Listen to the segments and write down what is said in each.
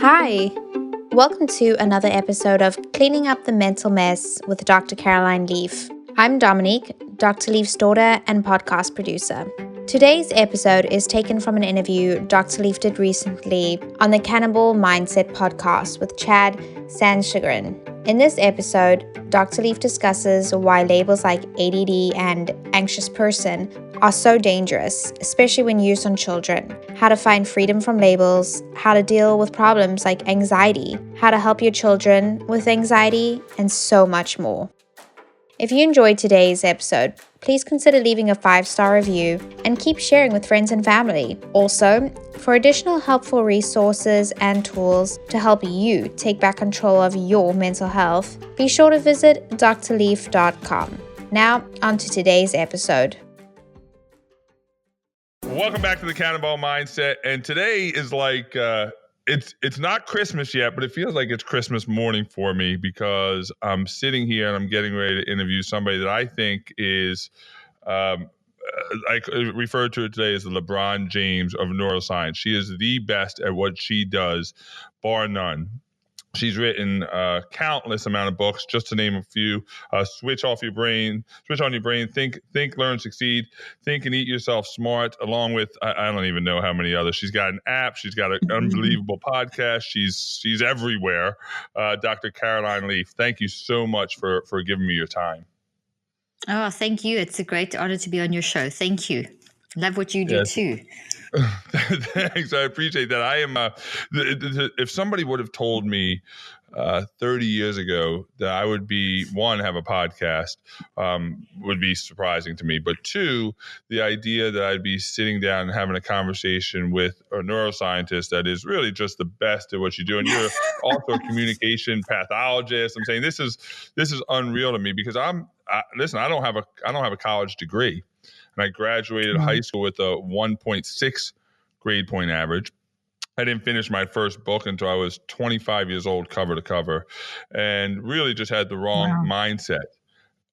Hi, welcome to another episode of Cleaning Up the Mental Mess with Dr. Caroline Leaf. I'm Dominique, Dr. Leaf's daughter and podcast producer. Today's episode is taken from an interview Dr. Leaf did recently on the Cannonball Mindset Podcast with Chad Sanschagrin. In this episode, Dr. Leaf discusses why labels like ADD and anxious person are so dangerous, especially when used on children, how to find freedom from labels, how to deal with problems like anxiety, how to help your children with anxiety, and so much more. If you enjoyed today's episode, please consider leaving a 5-star review and keep sharing with friends and family. Also, for additional helpful resources and tools to help you take back control of your mental health, be sure to visit drleaf.com. Now, on to today's episode. Welcome back to the Cannonball Mindset, and today is like it's not Christmas yet, but it feels like it's Christmas morning for me because I'm sitting here and I'm getting ready to interview somebody that I think is I refer to it today as the LeBron James of neuroscience. She is the best at what she does, bar none. She's written countless amount of books, just to name a few. Switch on your brain, think, learn, succeed, think and eat yourself smart, along with, I don't even know how many others. She's got an app. She's got an unbelievable podcast. She's everywhere. Dr. Caroline Leaf, thank you so much for giving me your time. Oh, thank you. It's a great honor to be on your show. Thank you. Love what you do too. Thanks. I appreciate that. I am, if somebody would have told me 30 years ago that I would have a podcast, would be surprising to me. But two, the idea that I'd be sitting down and having a conversation with a neuroscientist that is really just the best at what you do. And you're also a communication pathologist. I'm saying this is unreal to me because listen, I don't have a college degree. And I graduated high school with a 1.6 grade point average. I didn't finish my first book until I was 25 years old, cover to cover, and really just had the wrong mindset.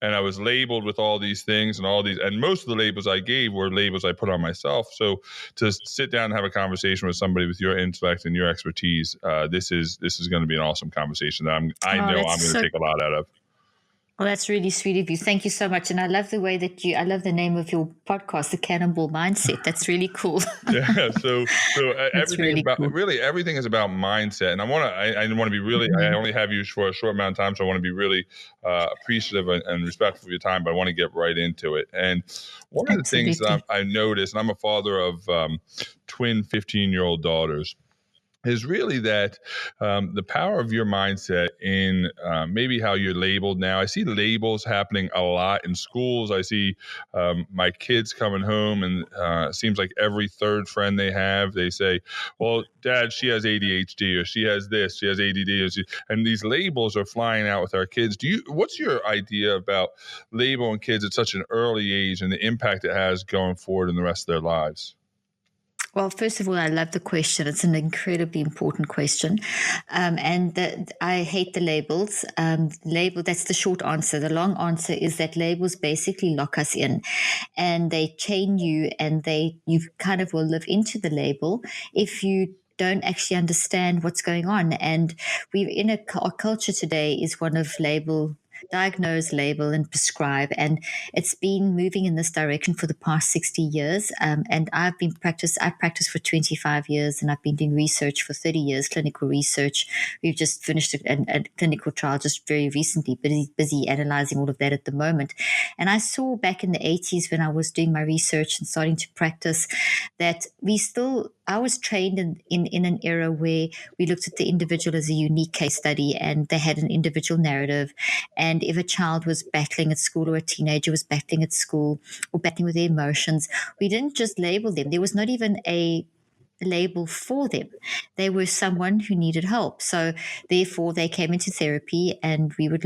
And I was labeled with all these things and most of the labels I gave were labels I put on myself. So to sit down and have a conversation with somebody with your intellect and your expertise, this is going to be an awesome conversation that I know I'm going to take a lot out of. Well, that's really sweet of you. Thank you so much. And I love the way that I love the name of your podcast, The Cannonball Mindset. That's really cool. Yeah. So everything is about mindset. And I want to be really, I only have you for a short amount of time. So I want to be really appreciative and respectful of your time, but I want to get right into it. And one of the things that I noticed, and I'm a father of twin 15-year-old daughters, is really that the power of your mindset in maybe how you're labeled now. I see labels happening a lot in schools. I see my kids coming home and it seems like every third friend they have, they say, well, Dad, she has ADHD or she has this, she has ADD. And these labels are flying out with our kids. What's your idea about labeling kids at such an early age and the impact it has going forward in the rest of their lives? Well, first of all, I love the question. It's an incredibly important question. I hate the labels. That's the short answer. The long answer is that labels basically lock us in and they chain you and you kind of will live into the label if you don't actually understand what's going on. And our culture today is one of diagnose, label, and prescribe. And it's been moving in this direction for the past 60 years. And I practiced for 25 years and I've been doing research for 30 years, clinical research. We've just finished a clinical trial just very recently, busy analyzing all of that at the moment. And I saw back in the 80s when I was doing my research and starting to practice that I was trained in an era where we looked at the individual as a unique case study and they had an individual narrative. And if a child was battling at school or a teenager was battling at school or battling with their emotions, we didn't just label them. There was not even a label for them. They were someone who needed help. So therefore they came into therapy and we would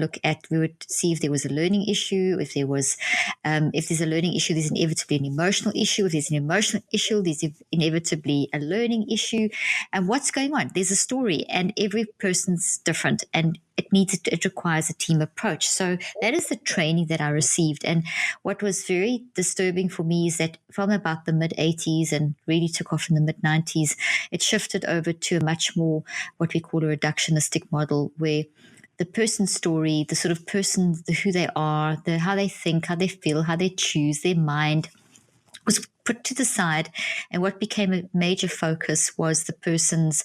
see if there was a learning issue. If there's a learning issue, there's inevitably an emotional issue. If there's an emotional issue, there's inevitably a learning issue. And what's going on? There's a story and every person's different. And it requires a team approach. So that is the training that I received. And what was very disturbing for me is that from about the mid 80s and really took off in the mid 90s, it shifted over to a much more what we call a reductionistic model, where the person's story, the sort of person, who they are, how they think, how they feel, how they choose, their mind, was put to the side, and what became a major focus was the person's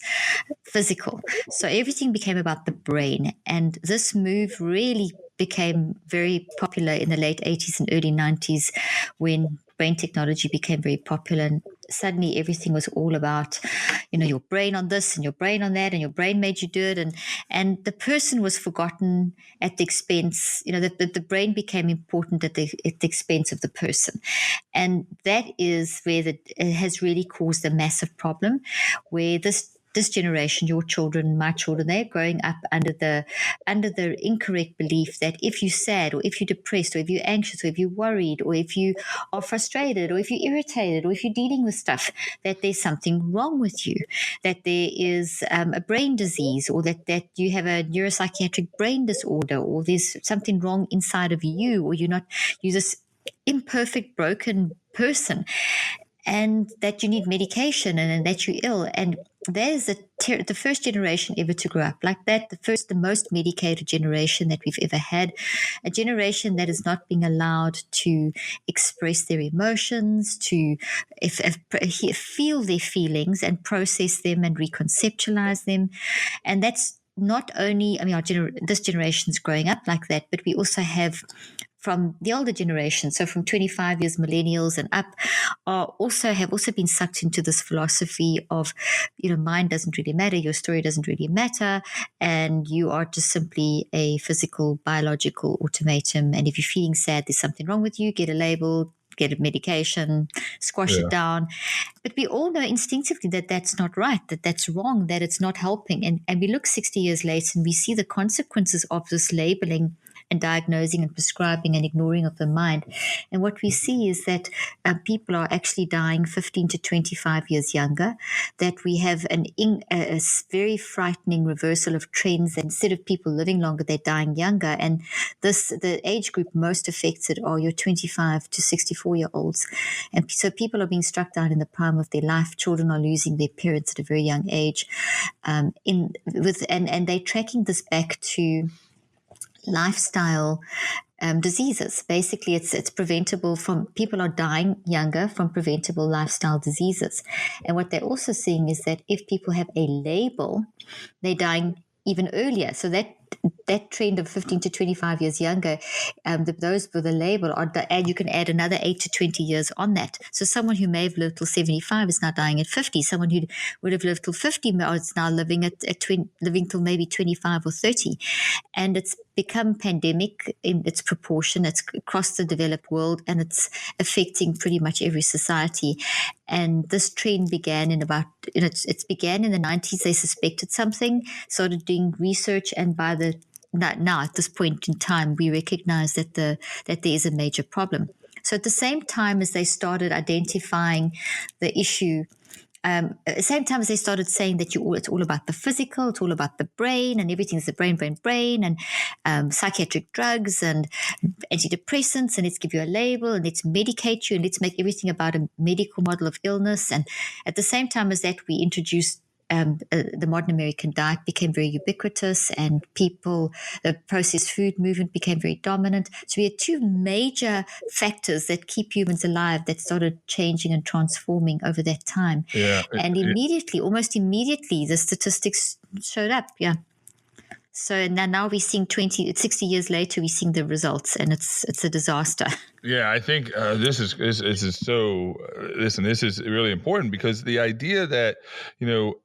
physical. So everything became about the brain, and this move really became very popular in the late 80s and early 90s when brain technology became very popular, and suddenly everything was all about, your brain on this and your brain on that, and your brain made you do it, and the person was forgotten at the expense. The brain became important at the expense of the person, and that is where it has really caused a massive problem, where this generation, your children, my children, they're growing up under the incorrect belief that if you're sad, or if you're depressed, or if you're anxious, or if you're worried, or if you are frustrated, or if you're irritated, or if you're dealing with stuff, that there's something wrong with you, that there is a brain disease, or that you have a neuropsychiatric brain disorder, or there's something wrong inside of you, or you're this imperfect, broken person, and that you need medication, and that you're ill. And there's the first generation ever to grow up like that, the most medicated generation that we've ever had, a generation that is not being allowed to express their emotions, to feel their feelings and process them and reconceptualize them. And that's not only, this generation's growing up like that, but we also have from the older generation, so from 25 years, millennials and up, have also been sucked into this philosophy of, mind doesn't really matter, your story doesn't really matter, and you are just simply a physical, biological automaton. And if you're feeling sad, there's something wrong with you, get a label, get a medication, squash it down. But we all know instinctively that that's not right, that that's wrong, that it's not helping. And we look 60 years later and we see the consequences of this labeling and diagnosing and prescribing and ignoring of the mind. And what we see is that people are actually dying 15 to 25 years younger, that we have a very frightening reversal of trends. Instead of people living longer, they're dying younger. And the age group most affected are your 25 to 64-year-olds. And so people are being struck down in the prime of their life. Children are losing their parents at a very young age. And they're tracking this back to lifestyle diseases. Basically, it's preventable from, people are dying younger from preventable lifestyle diseases. And what they're also seeing is that if people have a label, they're dying even earlier. So that trend of 15 to 25 years younger, those with a label and you can add another 8 to 20 years on that. So someone who may have lived till 75 is now dying at 50. Someone who would have lived till 50 is now living living till maybe 25 or 30. And it's become pandemic in its proportion. It's across the developed world, and it's affecting pretty much every society. And this trend began in it began in the 90s. They suspected something, started doing research, and by now at this point in time, we recognize that there is a major problem. So at the same time as they started identifying the issue, at the same time as they started saying that it's all about the physical, it's all about the brain, and everything's the brain, and psychiatric drugs and antidepressants, and let's give you a label, and let's medicate you, and let's make everything about a medical model of illness. And at the same time as that, we introduced the modern American diet became very ubiquitous, and the processed food movement became very dominant. So we had two major factors that keep humans alive that started changing and transforming over that time. And almost immediately, the statistics showed up. Yeah. So now we're seeing 60 years later, we're seeing the results, and it's a disaster. Yeah, I think this is so. Listen, this is really important, because the idea that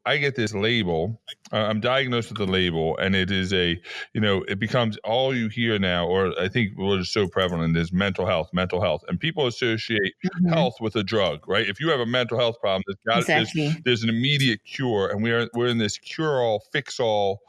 I get this label, I'm diagnosed with a label, and it is it becomes all you hear now, or I think what is so prevalent is mental health, and people associate health with a drug, right? If you have a mental health problem, there's an immediate cure, and we're in this cure-all, fix-all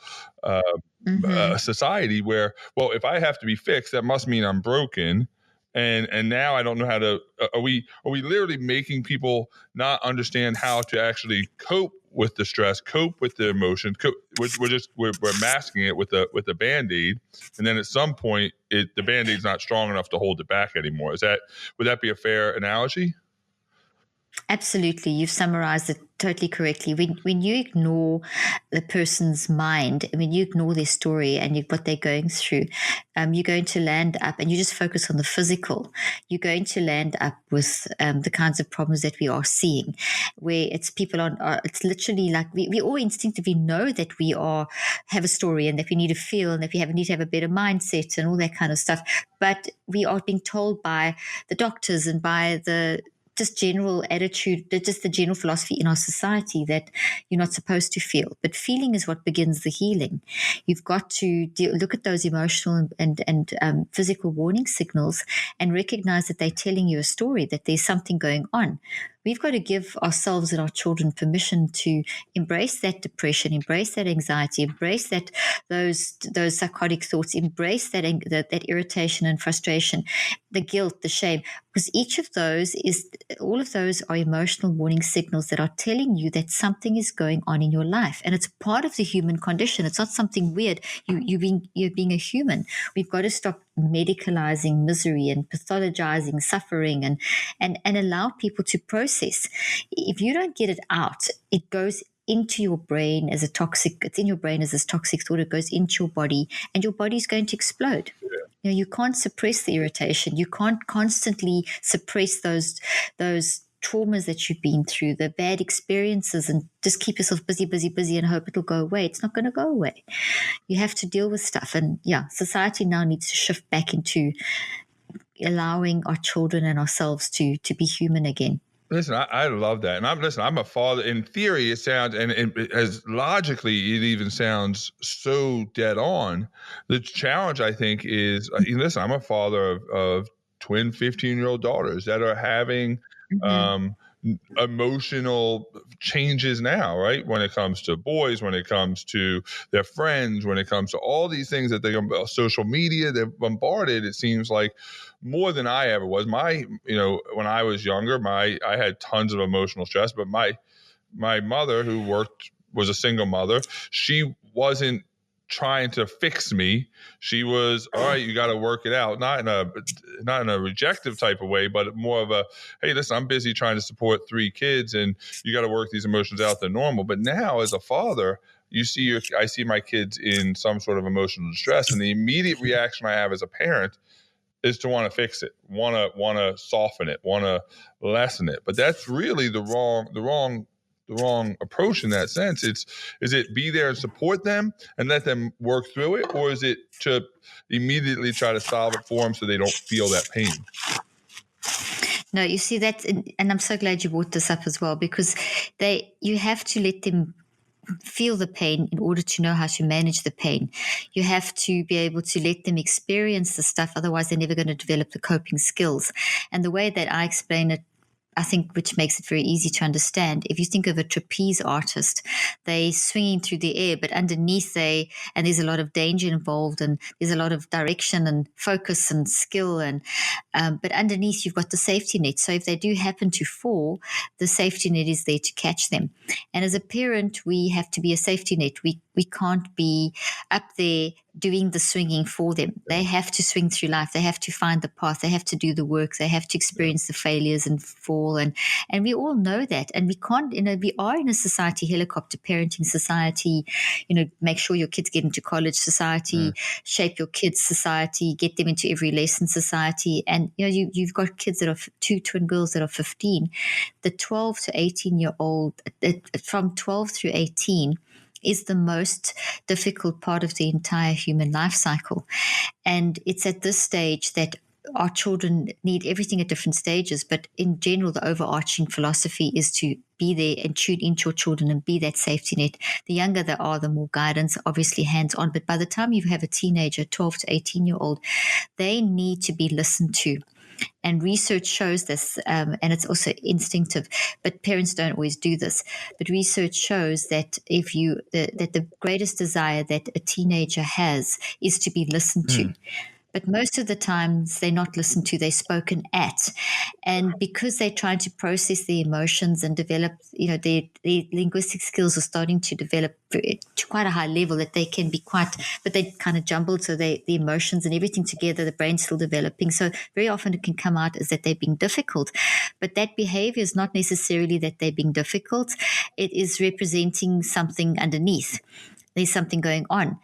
society where, well, if I have to be fixed, that must mean I'm broken. And now I don't know how to. Are we literally making people not understand how to actually cope with the stress, cope with the emotion, we're masking it with a Band-Aid, and then at some point the Band-Aid's not strong enough to hold it back anymore. Would that be a fair analogy? Absolutely. You've summarized it totally correctly. When you ignore the person's mind, when you ignore their story and what they're going through, you're going to land up, and you just focus on the physical, you're going to land up with the kinds of problems that we are seeing, where it's it's literally like we all instinctively know that we have a story and that we need to feel and that we need to have a better mindset and all that kind of stuff. But we are being told by the doctors and by the just general attitude, just the general philosophy in our society that you're not supposed to feel. But feeling is what begins the healing. You've got to look at those emotional and physical warning signals and recognize that they're telling you a story, that there's something going on. We've got to give ourselves and our children permission to embrace that depression, embrace that anxiety, embrace those psychotic thoughts, embrace that irritation and frustration, the guilt, the shame, because all of those are emotional warning signals that are telling you that something is going on in your life, and it's part of the human condition. It's not something weird. You're being a human. We've got to stop medicalizing misery and pathologizing suffering and allow people to process. If you don't get it out, it goes into your brain as it's in your brain as this toxic thought. It goes into your body, and your body's going to explode. Yeah. You can't suppress the irritation. You can't constantly suppress those traumas that you've been through, the bad experiences, and just keep yourself busy and hope it'll go away. It's not going to go away. You have to deal with stuff. And society now needs to shift back into allowing our children and ourselves to be human again. Listen, I love that. And I'm a father. In theory, it sounds, and as logically, it even sounds so dead on. The challenge, I think, is, listen, I'm a father of twin 15-year-old daughters that are having emotional changes now, right? When it comes to boys, when it comes to their friends, when it comes to all these things that social media, they're bombarded, it seems like, more than I ever was. When I was younger, I had tons of emotional stress, but my mother, who was a single mother, she wasn't trying to fix me. She was, all right, you got to work it out. Not in a rejective type of way, but more of a, hey, listen, I'm busy trying to support 3 kids and you got to work these emotions out. They're normal. But now as a father, I see my kids in some sort of emotional distress, and the immediate reaction I have as a parent is to want to fix it, want to soften it, want to lessen it. But that's really the wrong approach in that sense. Is it be there and support them and let them work through it, or is it to immediately try to solve it for them so they don't feel that pain? No, you see that, and I'm so glad you brought this up as well, because you have to let them feel the pain in order to know how to manage the pain. You have to be able to let them experience the stuff, otherwise they're never going to develop the coping skills. And the way that I explain it, I think, which makes it very easy to understand. If you think of a trapeze artist, they swinging through the air, but underneath and there's a lot of danger involved, and there's a lot of direction and focus and skill, but underneath you've got the safety net. So if they do happen to fall, the safety net is there to catch them. And as a parent, we have to be a safety net. We can't be up there doing the swinging for them. They have to swing through life. They have to find the path. They have to do the work. They have to experience the failures and fall. And we all know that. And we can't, we are in a society, helicopter parenting society, make sure your kids get into college society, shape your kids society, get them into every lesson society. And, you've got kids that are 2 twin girls that are 15. The 12 to 18-year-old, from 12 through 18, is the most difficult part of the entire human life cycle. And it's at this stage that our children need everything at different stages. But in general, the overarching philosophy is to be there and tune into your children and be that safety net. The younger they are, the more guidance, obviously hands-on. But by the time you have a teenager, 12 to 18-year-old, they need to be listened to. And research shows this, and it's also instinctive, but parents don't always do this. But research shows that that the greatest desire that a teenager has is to be listened to. But most of the times they're not listened to, they're spoken at. And because they're trying to process the emotions and develop, their linguistic skills are starting to develop to quite a high level that they can be but they kind of jumbled. So the emotions and everything together, the brain's still developing. So very often it can come out as that they're being difficult. But that behavior is not necessarily that they're being difficult. It is representing something underneath. There's something going on.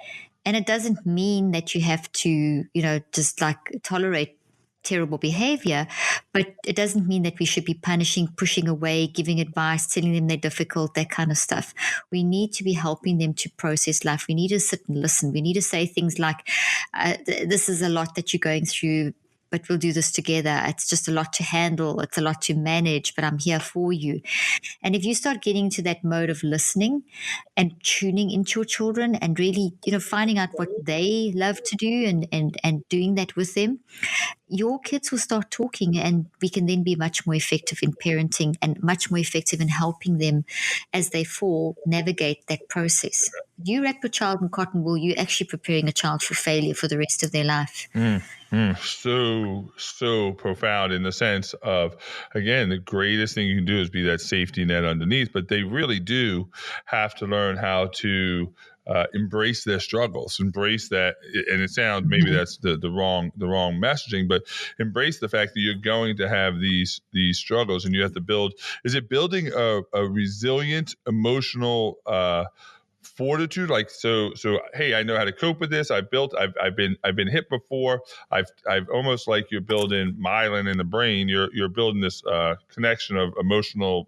And it doesn't mean that you have to, just like tolerate terrible behavior, but it doesn't mean that we should be punishing, pushing away, giving advice, telling them they're difficult, that kind of stuff. We need to be helping them to process life. We need to sit and listen. We need to say things like, this is a lot that you're going through, but we'll do this together. It's just a lot to handle. It's a lot to manage, but I'm here for you. And if you start getting to that mode of listening and tuning into your children and really, finding out what they love to do and doing that with them, your kids will start talking, and we can then be much more effective in parenting and much more effective in helping them as they fall, navigate that process. You wrap your child in cotton wool, you're actually preparing a child for failure for the rest of their life. So profound in the sense of, again, the greatest thing you can do is be that safety net underneath, but they really do have to learn how to embrace their struggles, embrace that. And it sounds, maybe that's the wrong messaging, but embrace the fact that you're going to have these struggles, and you have to building a resilient emotional fortitude, like so hey, I know how to cope with this. I've been hit before. I've almost like you're building myelin in the brain. You're building this connection of emotional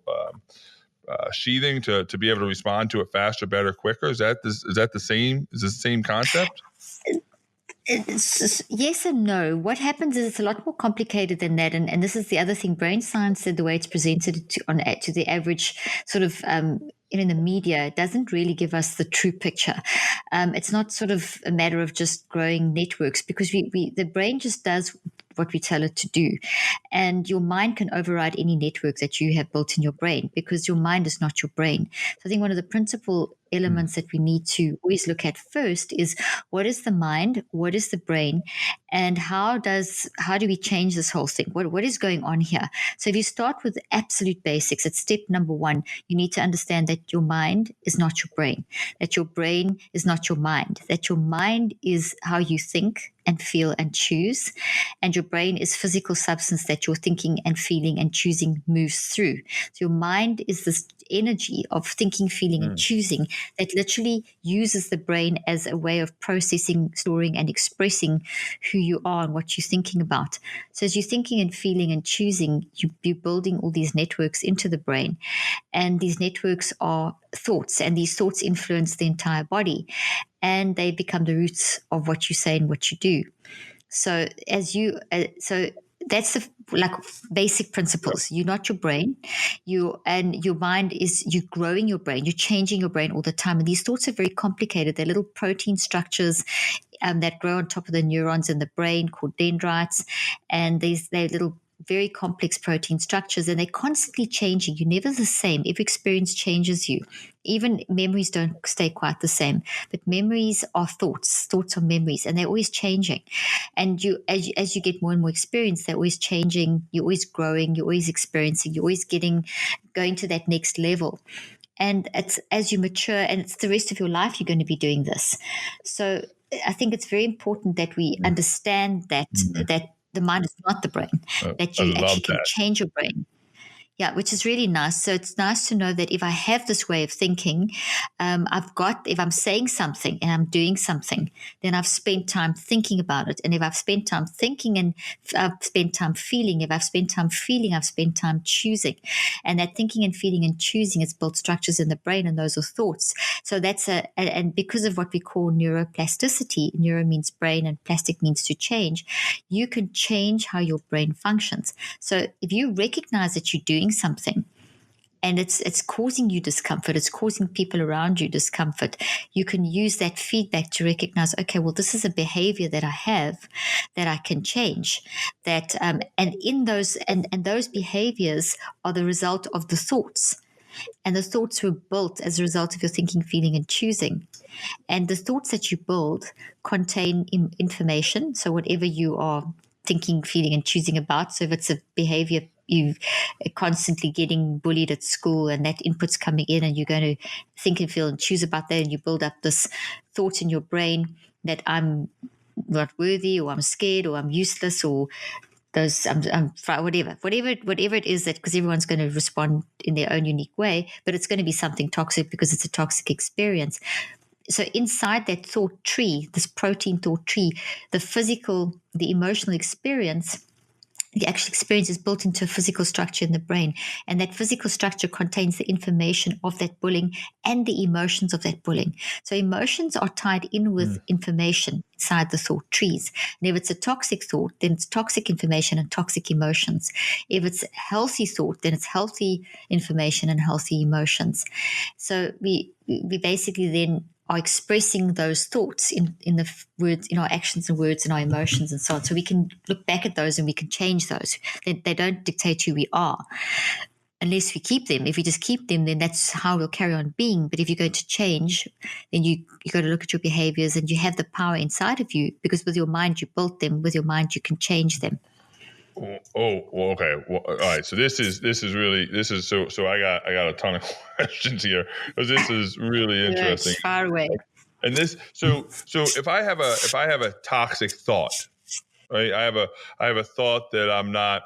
sheathing to be able to respond to it faster, better, quicker. Is that the same concept? It's yes and no. What happens is it's a lot more complicated than that, and this is the other thing. Brain science said the way it's presented to the average sort of in the media, it doesn't really give us the true picture. It's not sort of a matter of just growing networks, because the brain just does what we tell it to do. And your mind can override any network that you have built in your brain, because your mind is not your brain. So I think one of the principal elements that we need to always look at first is, what is the mind, what is the brain, and how do we change this whole thing? What is going on here? So if you start with absolute basics, it's step number one. You need to understand that your mind is not your brain, that your brain is not your mind, that your mind is how you think and feel and choose, and your brain is physical substance that your thinking and feeling and choosing moves through. So your mind is this energy of thinking, feeling, and choosing that literally uses the brain as a way of processing, storing, and expressing who you are and what you're thinking about. So as you're thinking and feeling and choosing, you're building all these networks into the brain, and these networks are thoughts, and these thoughts influence the entire body, and they become the roots of what you say and what you do. So that's the basic principles. You're not your brain. Your mind is, you're growing your brain. You're changing your brain all the time. And these thoughts are very complicated. They're little protein structures that grow on top of the neurons in the brain called dendrites. And they're little very complex protein structures, and they're constantly changing. You're never the same. Every experience changes you. Even memories don't stay quite the same, but memories are thoughts. Thoughts are memories, and they're always changing. And as you get more and more experience, they're always changing. You're always growing. You're always experiencing. You're always going to that next level. And it's as you mature, and it's the rest of your life, you're going to be doing this. So I think it's very important that we understand that the mind is not the brain, that you actually can change your brain. Yeah, which is really nice. So it's nice to know that if I have this way of thinking, if I'm saying something and I'm doing something, then I've spent time thinking about it. And if I've spent time thinking, and I've spent time feeling, if I've spent time feeling, I've spent time choosing. And that thinking and feeling and choosing has built structures in the brain, and those are thoughts. So and because of what we call neuroplasticity, neuro means brain and plastic means to change, you can change how your brain functions. So if you recognize that you're doing something and it's causing you discomfort, it's causing people around you discomfort, you can use that feedback to recognize, okay, well, this is a behavior that I have that I can change. That and in those and those behaviors are the result of the thoughts And the thoughts were built as a result of your thinking, feeling, and choosing. And the thoughts that you build contain information. So whatever you are thinking, feeling, and choosing about. So if it's a behavior you constantly getting bullied at school and that input's coming in and you're going to think and feel and choose about that, and you build up this thought in your brain that I'm not worthy, or I'm scared, or I'm useless, or those whatever it is, that because everyone's going to respond in their own unique way, but it's going to be something toxic because it's a toxic experience. So inside that thought tree, this protein thought tree, the physical, the emotional experience, the actual experience is built into a physical structure in the brain. And that physical structure contains the information of that bullying and the emotions of that bullying. So emotions are tied in with information inside the thought trees. And if it's a toxic thought, then it's toxic information and toxic emotions. If it's healthy thought, then it's healthy information and healthy emotions. So we basically then are expressing those thoughts in the words, in our actions and words and our emotions and so on. So we can look back at those and we can change those. They don't dictate who we are unless we keep them. If we just keep them, then that's how we'll carry on being. But if you're going to change, then you got to look at your behaviors, and you have the power inside of you, because with your mind, you built them. With your mind, you can change them. Okay. Well, all right. So this is so I got a ton of questions here, because this is really interesting. Yes, far away. And this, so if I have a toxic thought, right? I have a thought that I'm not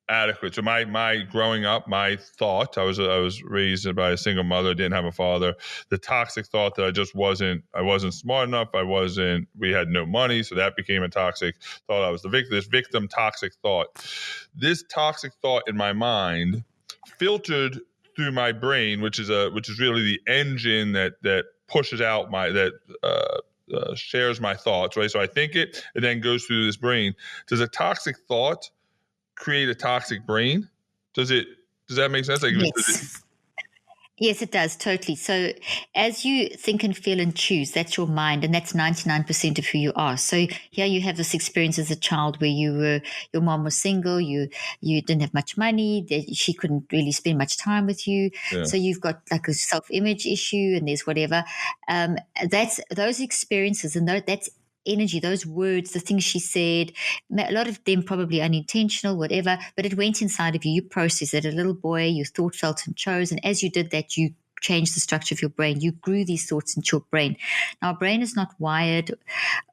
adequate. So my growing up, my thought, I was raised by a single mother, didn't have a father. The toxic thought that I wasn't smart enough. We had no money. So that became a toxic thought. I was this victim toxic thought. This toxic thought in my mind filtered through my brain, which is really the engine that pushes out shares my thoughts, right? So I think it then goes through this brain. Does a toxic thought create a toxic brain? Does that make sense? Yes. Yes, it does, totally. So as you think and feel and choose, that's your mind, and that's 99% of who you are. So here you have this experience as a child where your mom was single, you didn't have much money, she couldn't really spend much time with you. Yeah. So you've got like a self-image issue, and there's whatever. That's those experiences, and that's energy, those words, the things she said, a lot of them probably unintentional, whatever, but it went inside of you. You processed it. A little boy, you thought, felt, and chose. And as you did that, you changed the structure of your brain. You grew these thoughts into your brain. Now, our brain is not wired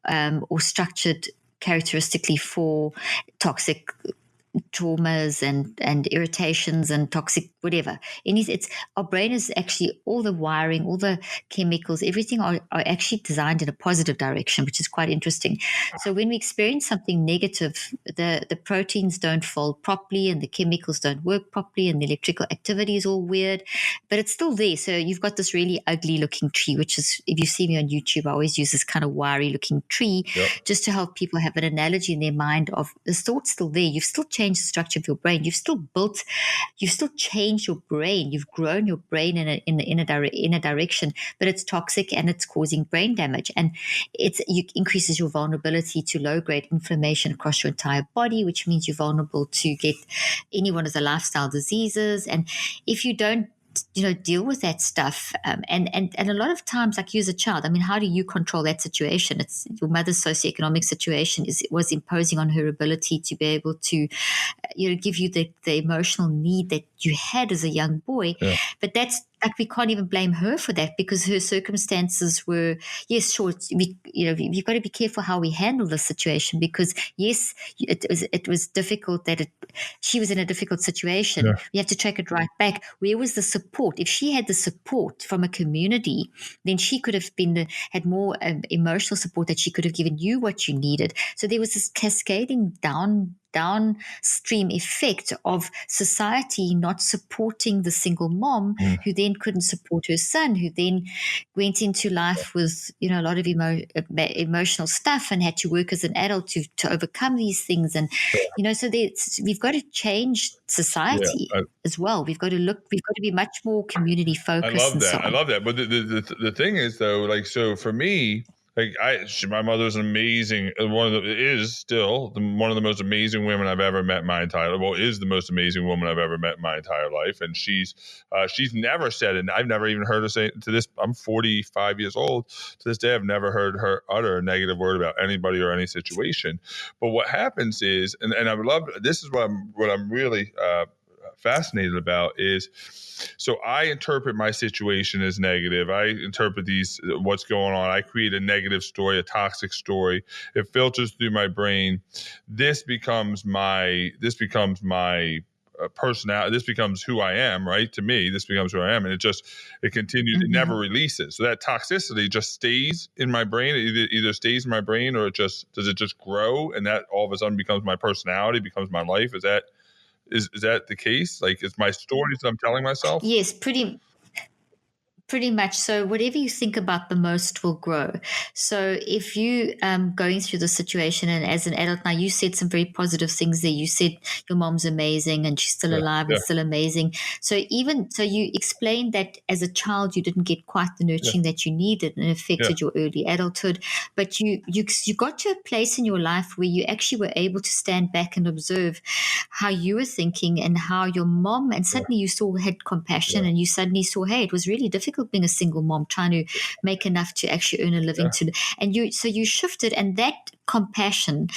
or structured characteristically for toxic traumas and irritations and toxic whatever. It's our brain is actually, all the wiring, all the chemicals, everything are actually designed in a positive direction, which is quite interesting. So when we experience something negative, the proteins don't fold properly, and the chemicals don't work properly, and the electrical activity is all weird, but it's still there. So you've got this really ugly looking tree, which is, if you see me on YouTube, I always use this kind of wiry looking tree, just to help people have an analogy in their mind of the thought's still there. You've still changed the structure of your brain. You've still changed your brain. You've grown your brain in a direction, but it's toxic and it's causing brain damage. And it increases your vulnerability to low-grade inflammation across your entire body, which means you're vulnerable to get any one of the lifestyle diseases. And if you don't deal with that stuff. And a lot of times, like you as a child, I mean, how do you control that situation? It's your mother's socioeconomic situation was imposing on her ability to be able to, give you the emotional need that you had as a young boy. Yeah. But that's, like, we can't even blame her for that, because her circumstances were, yes, sure. You've got to be careful how we handle the situation, because yes, it was difficult that she was in a difficult situation. Yeah. You have to track it right back. Where was the support? If she had the support from a community, then she could have had more emotional support, that she could have given you what you needed. So there was this cascading downstream effect of society not supporting the single mom, who then couldn't support her son, who then went into life with a lot of emotional stuff and had to work as an adult to overcome these things. And so we've got to change society as well. We've got to be much more community focused. I love that. But the thing is, though, like, so for me, Like my mother's amazing. One of the most amazing women I've ever met in my entire. Well, is the most amazing woman I've ever met in my entire life, and she's never said, and I've never even heard her say to this. I'm 45 years old. To this day, I've never heard her utter a negative word about anybody or any situation. But what happens is, and I would love. This is what I'm really fascinated about is. So I interpret my situation as negative. I interpret what's going on. I create a negative story, a toxic story. It filters through my brain. This becomes my personality. This becomes who I am, right? To me, this becomes who I am. And it continues. It never releases. So that toxicity just stays in my brain. It either stays in my brain or does it just grow? And that all of a sudden becomes my personality, becomes my life. Is that the case? Like, it's my stories that I'm telling myself? Yes, pretty much. So whatever you think about the most will grow. So if you going through the situation, and as an adult now, you said some very positive things there. You said your mom's amazing and she's still alive and still amazing. So you explained that as a child you didn't get quite the nurturing that you needed, and it affected your early adulthood. But you got to a place in your life where you actually were able to stand back and observe how you were thinking and how your mom, and suddenly you had compassion, and you suddenly saw, hey, it was really difficult being a single mom, trying to make enough to actually earn a living so you shifted, and that compassion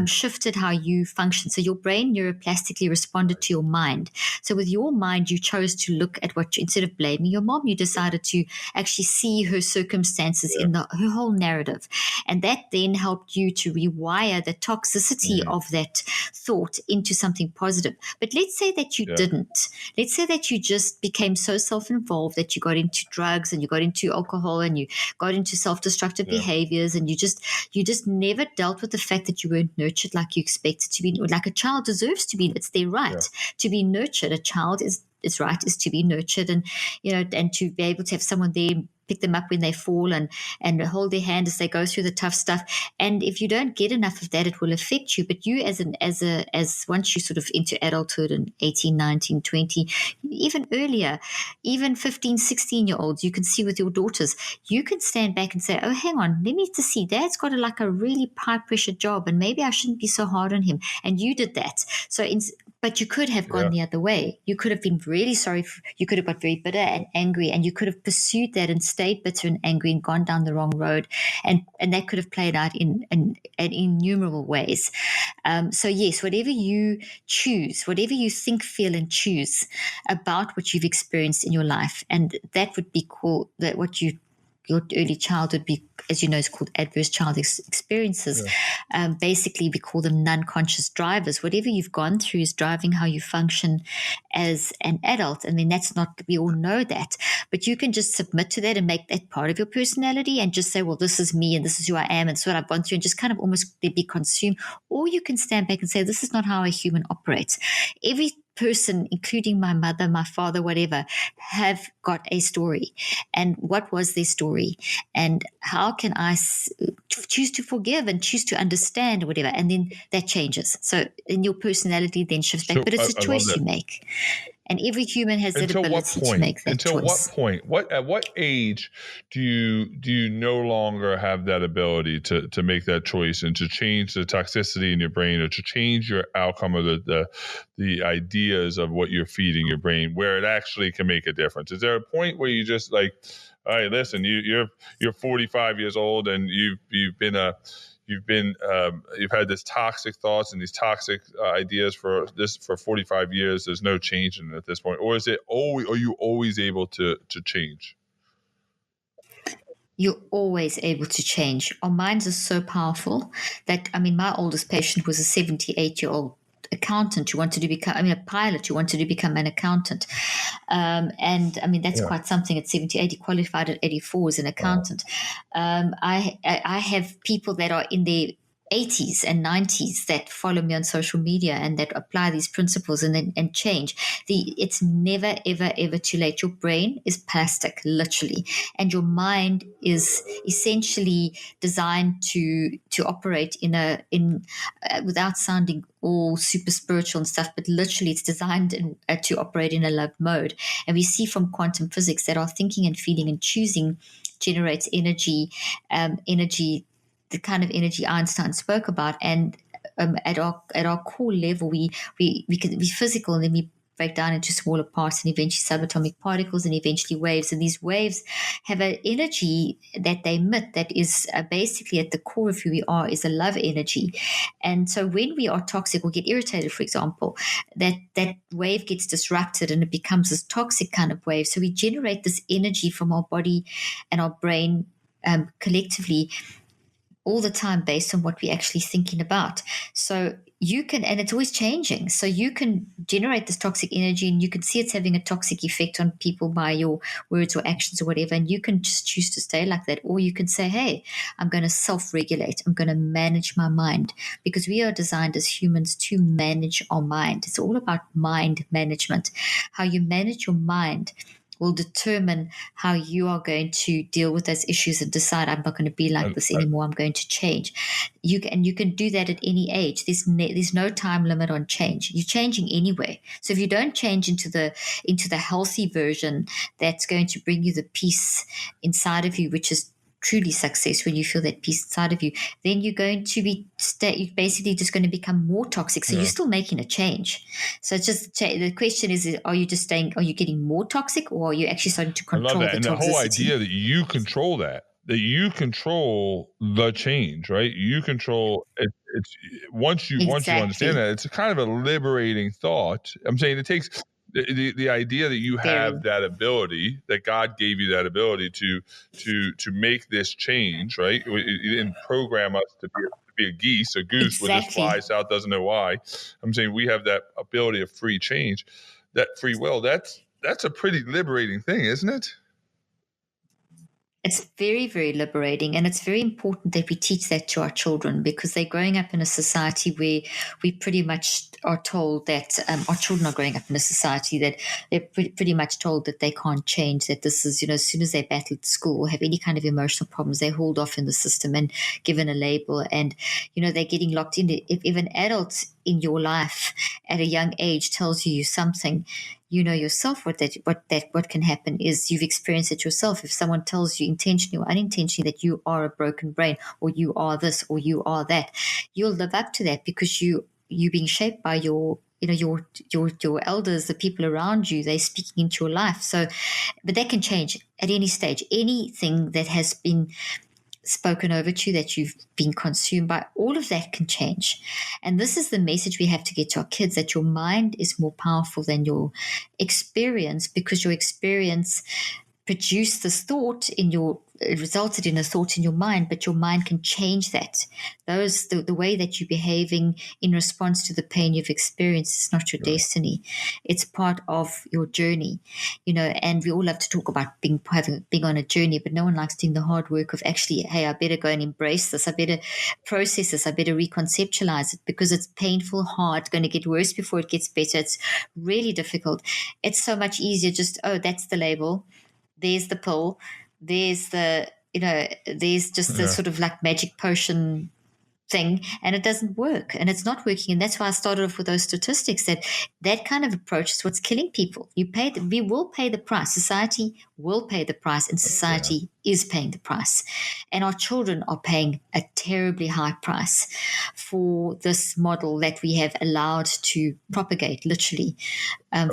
shifted how you function. So your brain neuroplastically responded to your mind. So with your mind, you chose to look at instead of blaming your mom, you decided to actually see her circumstances in her whole narrative. And that then helped you to rewire the toxicity of that thought into something positive. But let's say that you didn't. Let's say that you just became so self-involved that you got into drugs and you got into alcohol and you got into self-destructive behaviors, and you just never dealt with the fact that you weren't nurtured like you expected to be, like a child deserves to be. It's their right to be nurtured. A child is right is to be nurtured, and and to be able to have someone there, pick them up when they fall and hold their hand as they go through the tough stuff. And if you don't get enough of that, it will affect you. But you as once you sort of into adulthood and 18, 19, 20, even earlier, even 15, 16-year-olds, you can see with your daughters, you can stand back and say, oh, hang on, let me just see, dad's got a really high pressure job and maybe I shouldn't be so hard on him. And you did that. But you could have gone the other way. You could have been really sorry. You could have got very bitter and angry, and you could have pursued that and stayed bitter and angry and gone down the wrong road. And that could have played out in innumerable ways. So yes, whatever you choose, whatever you think, feel, and choose about what you've experienced in your life, and that would be called your early childhood, as you know, is called adverse child experiences. Basically, we call them non-conscious drivers. Whatever you've gone through is driving how you function as an adult. I mean, we all know that, but you can just submit to that and make that part of your personality and just say, well, this is me and this is who I am and this is what I've gone through, and just kind of almost be consumed. Or you can stand back and say, this is not how a human operates. Every person, including my mother, my father, whatever, have got a story. And what was their story? And how can I choose to forgive and choose to understand or whatever? And then that changes. So in your personality then shifts back. But it's a choice you make. And every human has that ability to make that choice. Until what point? At what age do you no longer have that ability to make that choice and to change the toxicity in your brain, or to change your outcome of the ideas of what you're feeding your brain, where it actually can make a difference? Is there a point where you just like, all right, listen, you're 45 years old and you've had this toxic thoughts and these toxic ideas for 45 years. There's no change in it at this point, or are you always able to change? You're always able to change. Our minds are so powerful that, I mean, my oldest patient was a 78-year-old accountant who wanted to become, a pilot who wanted to become an accountant. And I mean, that's quite something at 78. He qualified at 84 as an accountant. I have people that are in their 80s and 90s that follow me on social media and that apply these principles and change. It's never, ever, ever too late. Your brain is plastic, literally, and your mind is essentially designed to operate without sounding all super spiritual and stuff, but literally it's designed to operate in a love mode. And we see from quantum physics that our thinking and feeling and choosing generates energy, the kind of energy Einstein spoke about. And at our core level, we can be physical, and then we break down into smaller parts and eventually subatomic particles and eventually waves. And these waves have an energy that they emit that is basically at the core of who we are, is a love energy. And so when we are toxic or get irritated, for example, that wave gets disrupted and it becomes this toxic kind of wave. So we generate this energy from our body and our brain collectively all the time based on what we're actually thinking about. So you can, and it's always changing. So you can generate this toxic energy, and you can see it's having a toxic effect on people by your words or actions or whatever. And you can just choose to stay like that. Or you can say, hey, I'm going to self-regulate. I'm going to manage my mind, because we are designed as humans to manage our mind. It's all about mind management. How you manage your mind will determine how you are going to deal with those issues and decide, I'm not going to be like this anymore. I'm going to change. You can do that at any age. There's no time limit on change. You're changing anyway. So if you don't change into the healthy version that's going to bring you the peace inside of you, which is truly success, when you feel that peace inside of you, then you're going to be you're basically just going to become more toxic. So you're still making a change. So it's just the question is, are you just staying? Are you getting more toxic, or are you actually starting to control the toxicity? And the whole idea that you control that you control the change, right? You control it. It's once you understand that, it's a kind of a liberating thought. I'm saying it takes the idea that you have that ability, that God gave you that ability to make this change, right? He didn't program us to be a goose will just fly south, doesn't know why. I'm saying we have that ability of free change, that free will. That's a pretty liberating thing, isn't it? It's very, very liberating, and it's very important that we teach that to our children, because they're growing up in a society where we pretty much are told that our children are growing up in a society that they're pretty much told that they can't change, that this is, as soon as they battle at school or have any kind of emotional problems, they're hauled off in the system and given a label, and, they're getting locked in. If an adult in your life at a young age tells you something, you know yourself what can happen is you've experienced it yourself. If someone tells you intentionally or unintentionally that you are a broken brain, or you are this, or you are that, you'll live up to that, because you're being shaped by your elders, the people around you. They're speaking into your life. So, but that can change at any stage. Anything that has been spoken over to you, that you've been consumed by, all of that can change. And this is the message we have to get to our kids, that your mind is more powerful than your experience, because your experience produced this thought it resulted in a thought in your mind, but your mind can change that. The way that you're behaving in response to the pain you've experienced is not your destiny. It's part of your journey, and we all love to talk about being on a journey, but no one likes doing the hard work of actually, hey, I better go and embrace this. I better process this. I better reconceptualize it, because it's painful, hard, going to get worse before it gets better. It's really difficult. It's so much easier just, oh, that's the label. There's the pill. There's there's just the sort of like magic potion thing, and it doesn't work, and it's not working. And that's why I started off with those statistics, that kind of approach is what's killing people. We will pay the price. Society will pay the price, and society is paying the price. And our children are paying a terribly high price for this model that we have allowed to propagate, literally,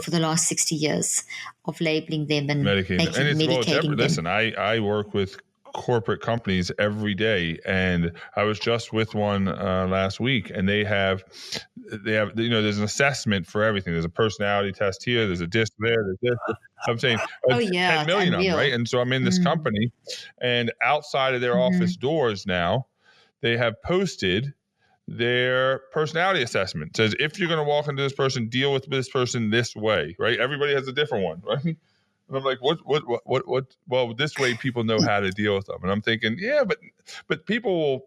for the last 60 years of labeling them and medicating them. Listen, I work with corporate companies every day, and I was just with one last week, and they have there's an assessment for everything. There's a personality test here, there's a disc there, there's this. I'm saying 10 million of them, right? And so I'm in this company, and outside of their office doors now, they have posted their personality assessment. It says, if you're going to walk into this person, deal with this person this way, right? Everybody has a different one, right? And I'm like, what? Well, this way people know how to deal with them. And I'm thinking, yeah, but people will,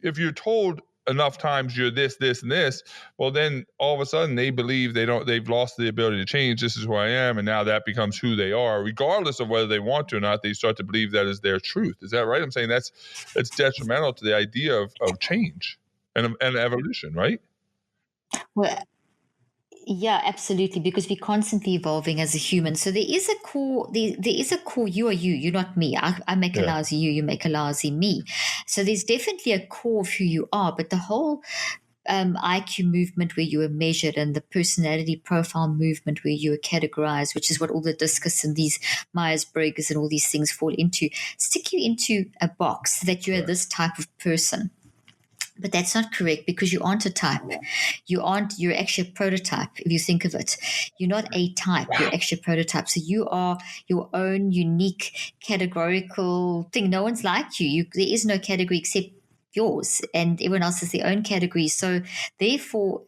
if you're told enough times you're this, and this, well, then all of a sudden they believe they've lost the ability to change. This is who I am. And now that becomes who they are, regardless of whether they want to or not. They start to believe that is their truth. Is that right? I'm saying that's detrimental to the idea of change and evolution, right? Well, Yeah, absolutely. Because we're constantly evolving as a human. So there is a core. There is a core. You are you. You're not me. I make a lousy you. You make a lousy me. So there's definitely a core of who you are. But the whole IQ movement where you are measured, and the personality profile movement where you are categorized, which is what all the discus and these Myers-Briggs and all these things fall into, stick you into a box that you are this type of person. But that's not correct, because you aren't a type. You're actually a prototype, if you think of it. You're not a type, you're actually a prototype. So you are your own unique categorical thing. No one's like you. There is no category except yours, and everyone else has their own category. So therefore,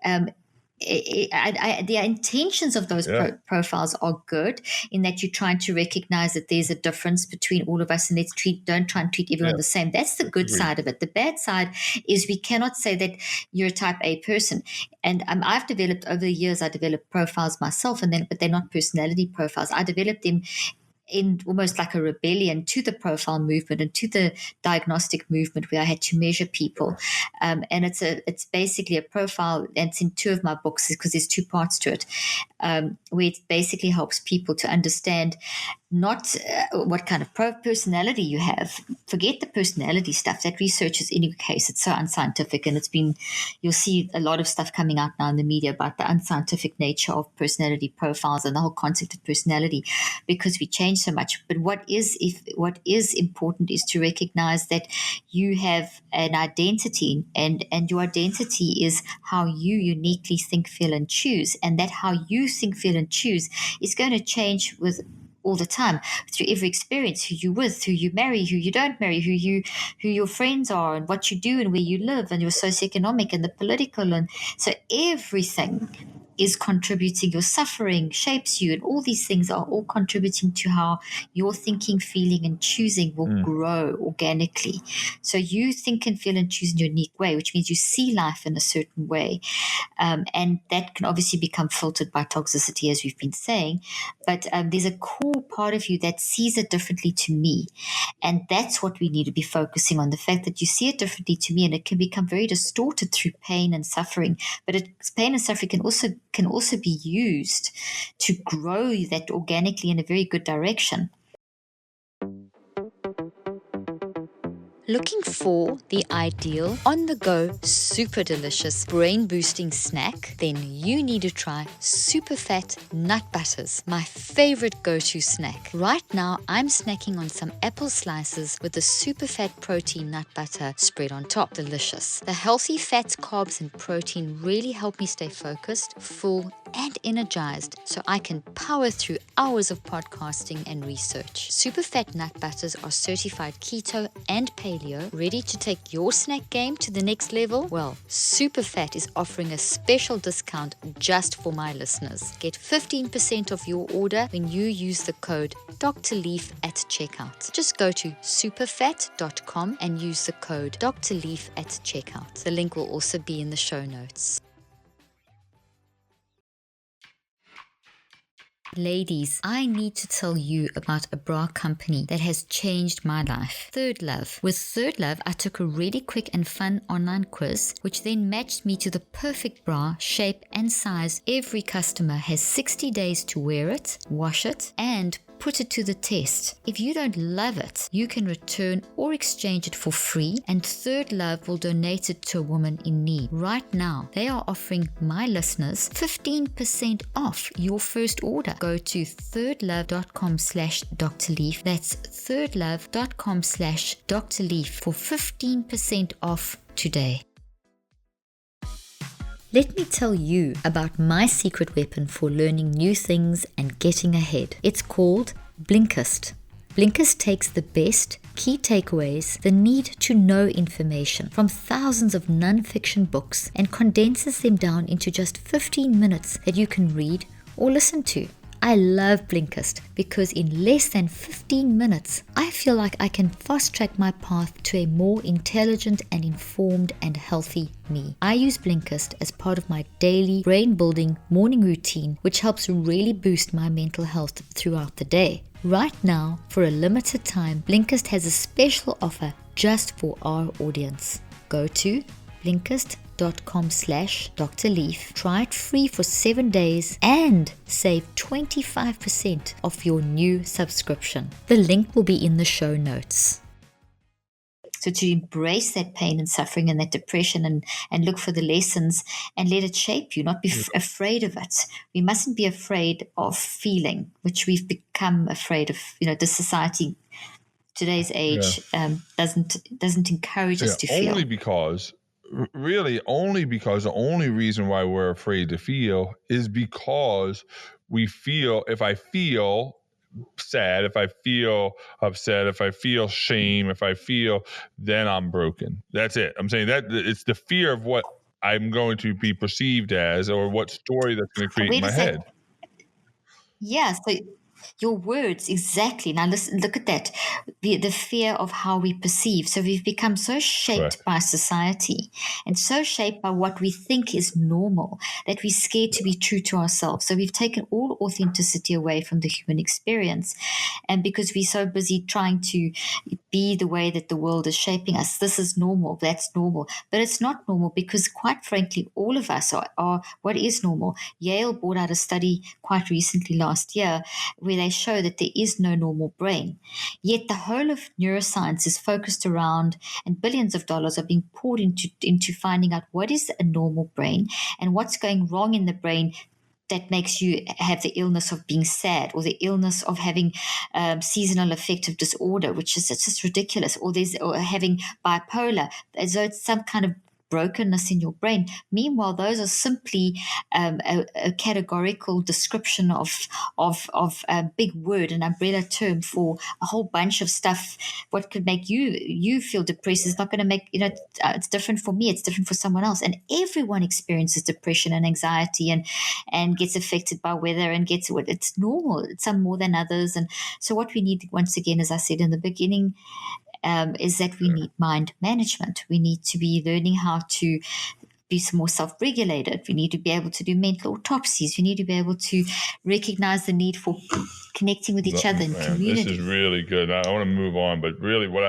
the intentions of those profiles are good, in that you're trying to recognize that there's a difference between all of us, and don't try and treat everyone the same. That's the good side of it. The bad side is we cannot say that you're a type A person. And I've developed over the years, I developed profiles myself, but they're not personality profiles. I developed them in almost like a rebellion to the profile movement and to the diagnostic movement, where I had to measure people. And it's basically a profile, and it's in two of my books, because there's two parts to it, where it basically helps people to understand not what kind of personality you have. Forget the personality stuff. That research is, in any case, it's so unscientific, and you'll see a lot of stuff coming out now in the media about the unscientific nature of personality profiles and the whole concept of personality, because we change so much. But what is important is to recognize that you have an identity, and your identity is how you uniquely think, feel, and choose, and that how you think, feel, and choose is going to change with all the time, through every experience, who you with, who you marry, who you don't marry, who your friends are, and what you do, and where you live, and your socioeconomic and the political, and so everything is contributing. Your suffering shapes you, and all these things are all contributing to how your thinking, feeling, and choosing will grow organically. So you think and feel and choose in a unique way, which means you see life in a certain way, and that can obviously become filtered by toxicity, as we've been saying. But there's a core part of you that sees it differently to me, and that's what we need to be focusing on, the fact that you see it differently to me, and it can become very distorted through pain and suffering. But pain and suffering can also be used to grow that organically in a very good direction. Looking for the ideal, on-the-go, super delicious, brain-boosting snack? Then you need to try super fat nut butters, my favorite go-to snack. Right now, I'm snacking on some apple slices with the super fat protein nut butter spread on top. Delicious. The healthy fats, carbs, and protein really help me stay focused, full, and energized, so I can power through hours of podcasting and research. Super fat nut butters are certified keto and paleo, ready to take your snack game to the next level. Well, Superfat is offering a special discount just for my listeners. Get 15% of your order when you use the code Dr. Leaf at checkout. Just go to superfat.com and use the code Dr. Leaf at checkout. The link will also be in the show notes. Ladies, I need to tell you about a bra company that has changed my life. Third Love. With Third Love, I took a really quick and fun online quiz, which then matched me to the perfect bra, shape, and size. Every customer has 60 days to wear it, wash it, and put it to the test. If you don't love it, you can return or exchange it for free, and Third Love will donate it to a woman in need. Right now, they are offering my listeners 15% off your first order. Go to thirdlove.com/drleaf. That's thirdlove.com/drleaf for 15% off today. Let me tell you about my secret weapon for learning new things and getting ahead. It's called Blinkist. Blinkist takes the best key takeaways, the need to know information from thousands of non-fiction books and condenses them down into just 15 minutes that you can read or listen to. I love Blinkist because in less than 15 minutes, I feel like I can fast-track my path to a more intelligent and informed and healthy me. I use Blinkist as part of my daily brain-building morning routine, which helps really boost my mental health throughout the day. Right now, for a limited time, Blinkist has a special offer just for our audience. Go to Blinkist.com/drleaf. Try it free for 7 days and save 25% off your new subscription. The link will be in the show notes. So to embrace that pain and suffering and that depression and look for the lessons and let it shape you, not be afraid of it. We mustn't be afraid of feeling, which we've become afraid of. The society, today's age, doesn't encourage us to feel. Only because the only reason why we're afraid to feel is because we feel, if I feel sad, if I feel upset, if I feel shame, if I feel, then I'm broken. That's it. I'm saying that it's the fear of what I'm going to be perceived as, or what story that's going to create in my head. Yeah. So your words, exactly. Now listen, look at that. The fear of how we perceive. So we've become so shaped by society and so shaped by what we think is normal that we're scared to be true to ourselves. So we've taken all authenticity away from the human experience. And because we're so busy trying to be the way that the world is shaping us, this is normal, that's normal. But it's not normal, because quite frankly, all of us are what is normal. Yale brought out a study quite recently last year where they show that there is no normal brain. Yet the whole of neuroscience is focused around, and billions of dollars are being poured into finding out what is a normal brain and what's going wrong in the brain that makes you have the illness of being sad, or the illness of having seasonal affective disorder, which is, it's just ridiculous, or having bipolar, as though it's some kind of brokenness in your brain. Meanwhile, those are simply a categorical description of a big word, an umbrella term for a whole bunch of stuff. What could make you feel depressed is not going to make, it's different for me, it's different for someone else. And everyone experiences depression and anxiety and gets affected by weather and it's normal. Some more than others. And so what we need, once again, as I said in the beginning, is that we need mind management. We need to be learning how to be more self-regulated. We need to be able to do mental autopsies. We need to be able to recognize the need for connecting with each other in community. This is really good. I want to move on, but really, one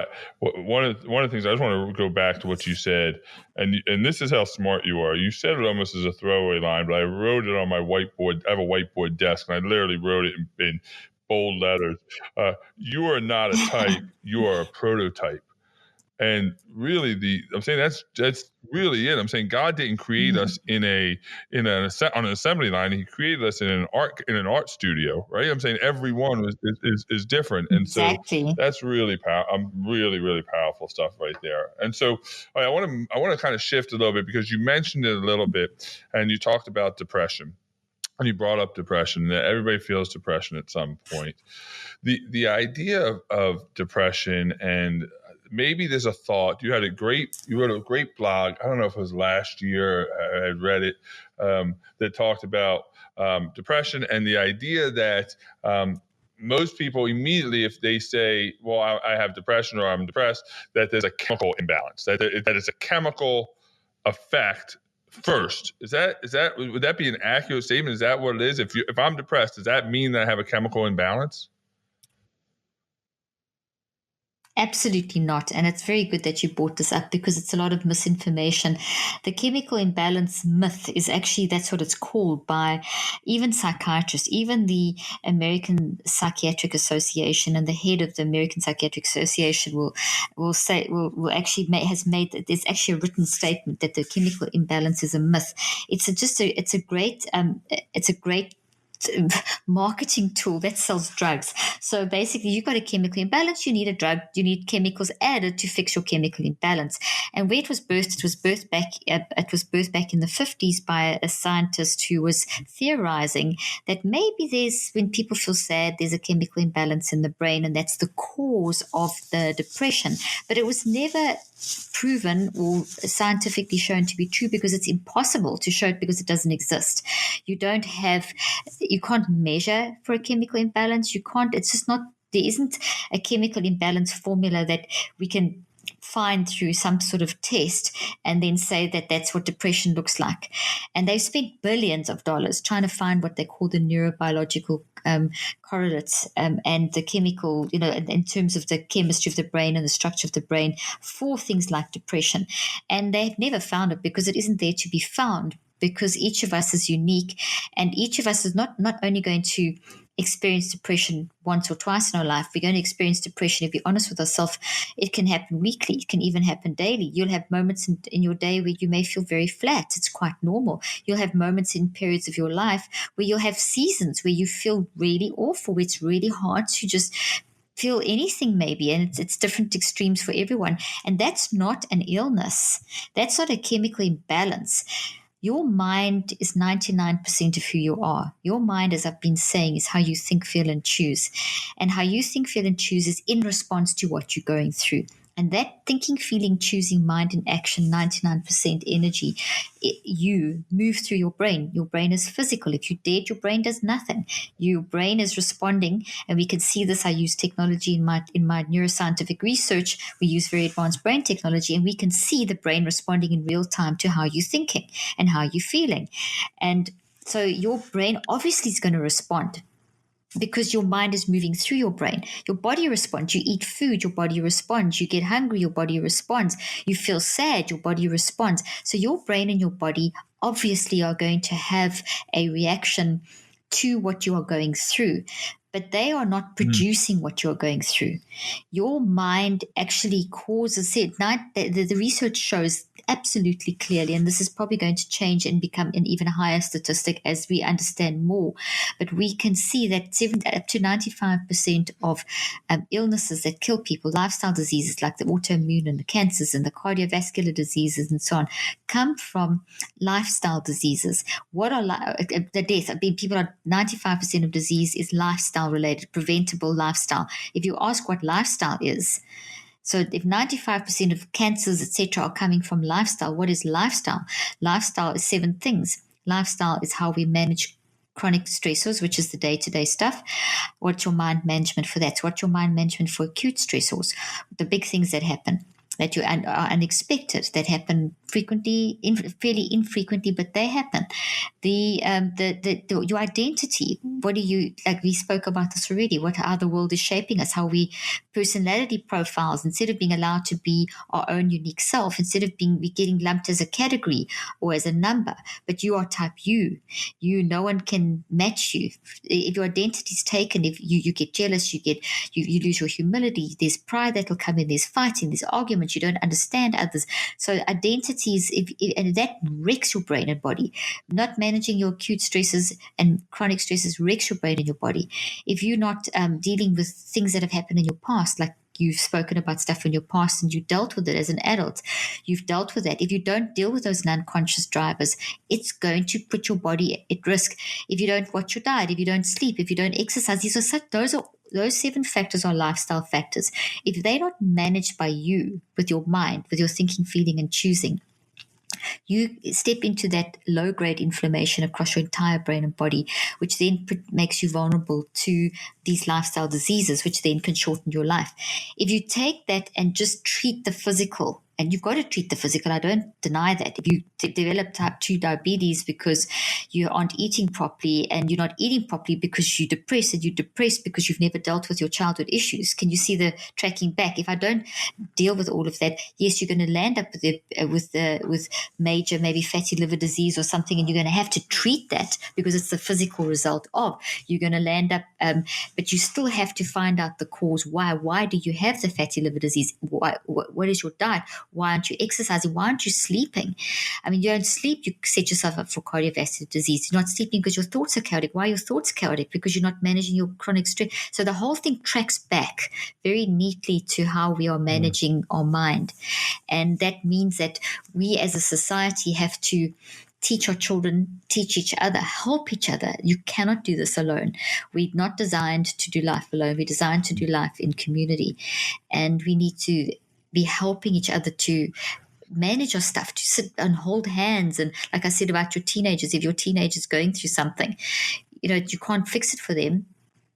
of the things I just want to go back to what you said, and this is how smart you are. You said it almost as a throwaway line, but I wrote it on my whiteboard. I have a whiteboard desk, and I literally wrote it in bold letters. You are not a type, you are a prototype. And really, I'm saying that's really it. I'm saying God didn't create us on an assembly line. He created us in an art studio, right? I'm saying everyone is different, and exactly. So that's really really powerful stuff right there. And so I want to kind of shift a little bit, because you mentioned it a little bit, and you talked about depression. And you brought up depression, that everybody feels depression at some point. The idea of depression, and maybe there's a thought. You wrote a great blog. I don't know if it was last year. I had read it, that talked about depression, and the idea that most people immediately, if they say, well, I have depression or I'm depressed, that there's a chemical imbalance, that it's a chemical effect first. Would that be an accurate statement? Is that what it is? If I'm depressed, does that mean that I have a chemical imbalance? Absolutely not. And it's very good that you brought this up, because it's a lot of misinformation. The chemical imbalance myth is actually, that's what it's called by even psychiatrists. Even the American Psychiatric Association and the head of the American Psychiatric Association has made that there's actually a written statement that the chemical imbalance is a myth. It's a great marketing tool that sells drugs. So basically, you've got a chemical imbalance, you need a drug, you need chemicals added to fix your chemical imbalance. And where it was birthed back in the 50s by a scientist who was theorizing that maybe when people feel sad, there's a chemical imbalance in the brain, and that's the cause of the depression. But it was never proven or scientifically shown to be true, because it's impossible to show it, because it doesn't exist. You can't measure for a chemical imbalance. There isn't a chemical imbalance formula that we can find through some sort of test and then say that that's what depression looks like. And they've spent billions of dollars trying to find what they call the neurobiological correlates and the chemical, in terms of the chemistry of the brain and the structure of the brain for things like depression. And they've never found it because it isn't there to be found, because each of us is unique, and each of us is not only going to experience depression once or twice in our life. We're going to experience depression, if we're honest with ourselves. It can happen weekly. It can even happen daily. You'll have moments in your day where you may feel very flat. It's quite normal. You'll have moments in periods of your life where you'll have seasons where you feel really awful, where it's really hard to just feel anything maybe, and it's different extremes for everyone. And that's not an illness. That's not a chemical imbalance. Your mind is 99% of who you are. Your mind, as I've been saying, is how you think, feel, and choose. And how you think, feel, and choose is in response to what you're going through. And that thinking, feeling, choosing, mind in action, 99% energy, you move through your brain. Your brain is physical. If you're dead, your brain does nothing. Your brain is responding, and we can see this. I use technology in my neuroscientific research. We use very advanced brain technology, and we can see the brain responding in real time to how you're thinking and how you're feeling. And so your brain obviously is going to respond, because your mind is moving through your brain. Your body responds. You eat food, your body responds. You get hungry, your body responds. You feel sad, your body responds. So your brain and your body obviously are going to have a reaction to what you are going through, but they are not producing what you're going through. Your mind actually causes it. The research shows absolutely clearly, and this is probably going to change and become an even higher statistic as we understand more, but we can see that up to 95% of illnesses that kill people, lifestyle diseases like the autoimmune and the cancers and the cardiovascular diseases and so on, come from lifestyle diseases. What are the death? 95% of disease is lifestyle related, preventable lifestyle. If you ask what lifestyle is, so if 95% of cancers, etc., are coming from lifestyle, what is lifestyle? Lifestyle is 7 things. Lifestyle is how we manage chronic stressors, which is the day-to-day stuff. What's your mind management for that? What's your mind management for acute stressors? The big things that happen, that are unexpected, that happen frequently, fairly infrequently, but they happen. Your identity. What do you, like we spoke about this already? How the world is shaping us? How we personality profiles, instead of being allowed to be our own unique self, instead of we getting lumped as a category or as a number. But you are type you. No one can match you. If your identity is taken, if you get jealous, you lose your humility. There's pride that'll come in. There's fighting. There's arguments. You don't understand others. So identities, and that wrecks your brain and body. Not managing your acute stresses and chronic stresses wrecks your brain and your body. If you're not dealing with things that have happened in your past, like you've spoken about stuff in your past and you dealt with it as an adult, you've dealt with that. If you don't deal with those unconscious drivers, it's going to put your body at risk. If you don't watch your diet, if you don't sleep, if you don't exercise, those 7 factors are lifestyle factors. If they're not managed by you, with your mind, with your thinking, feeling, and choosing, you step into that low-grade inflammation across your entire brain and body, which then makes you vulnerable to these lifestyle diseases, which then can shorten your life. If you take that and just treat the physical, and you've got to treat the physical, I don't deny that. If you develop type 2 diabetes because you aren't eating properly, and you're not eating properly because you're depressed, and you're depressed because you've never dealt with your childhood issues, can you see the tracking back? If I don't deal with all of that, yes, you're going to land up with major, maybe fatty liver disease or something, and you're going to have to treat that because it's the physical result of. You're going to land up, but you still have to find out the cause. Why do you have the fatty liver disease? What is your diet? Why aren't you exercising? Why aren't you sleeping? I mean, you don't sleep, you set yourself up for cardiovascular disease. You're not sleeping because your thoughts are chaotic. Why are your thoughts chaotic? Because you're not managing your chronic stress. So the whole thing tracks back very neatly to how we are managing our mind. And that means that we as a society have to teach our children, teach each other, help each other. You cannot do this alone. We're not designed to do life alone. We're designed to do life in community. And we need to be helping each other to manage our stuff, to sit and hold hands. And like I said about your teenagers, if your teenager's going through something, you can't fix it for them.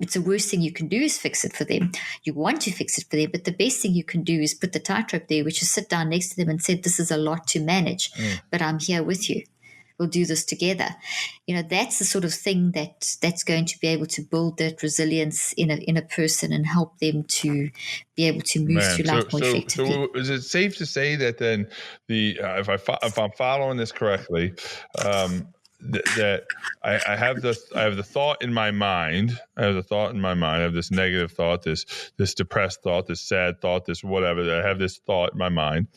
it's the worst thing you can do is fix it for them. You want to fix it for them, but the best thing you can do is put the tightrope there, which is sit down next to them and say, this is a lot to manage, but I'm here with you. We'll do this together. That's the sort of thing that's going to be able to build that resilience in a person and help them to be able to move through life more effectively. So is it safe to say that then if I'm following this correctly, that I have the thought in my mind. I have this negative thought, this depressed thought, this sad thought, this whatever. That I have this thought in my mind.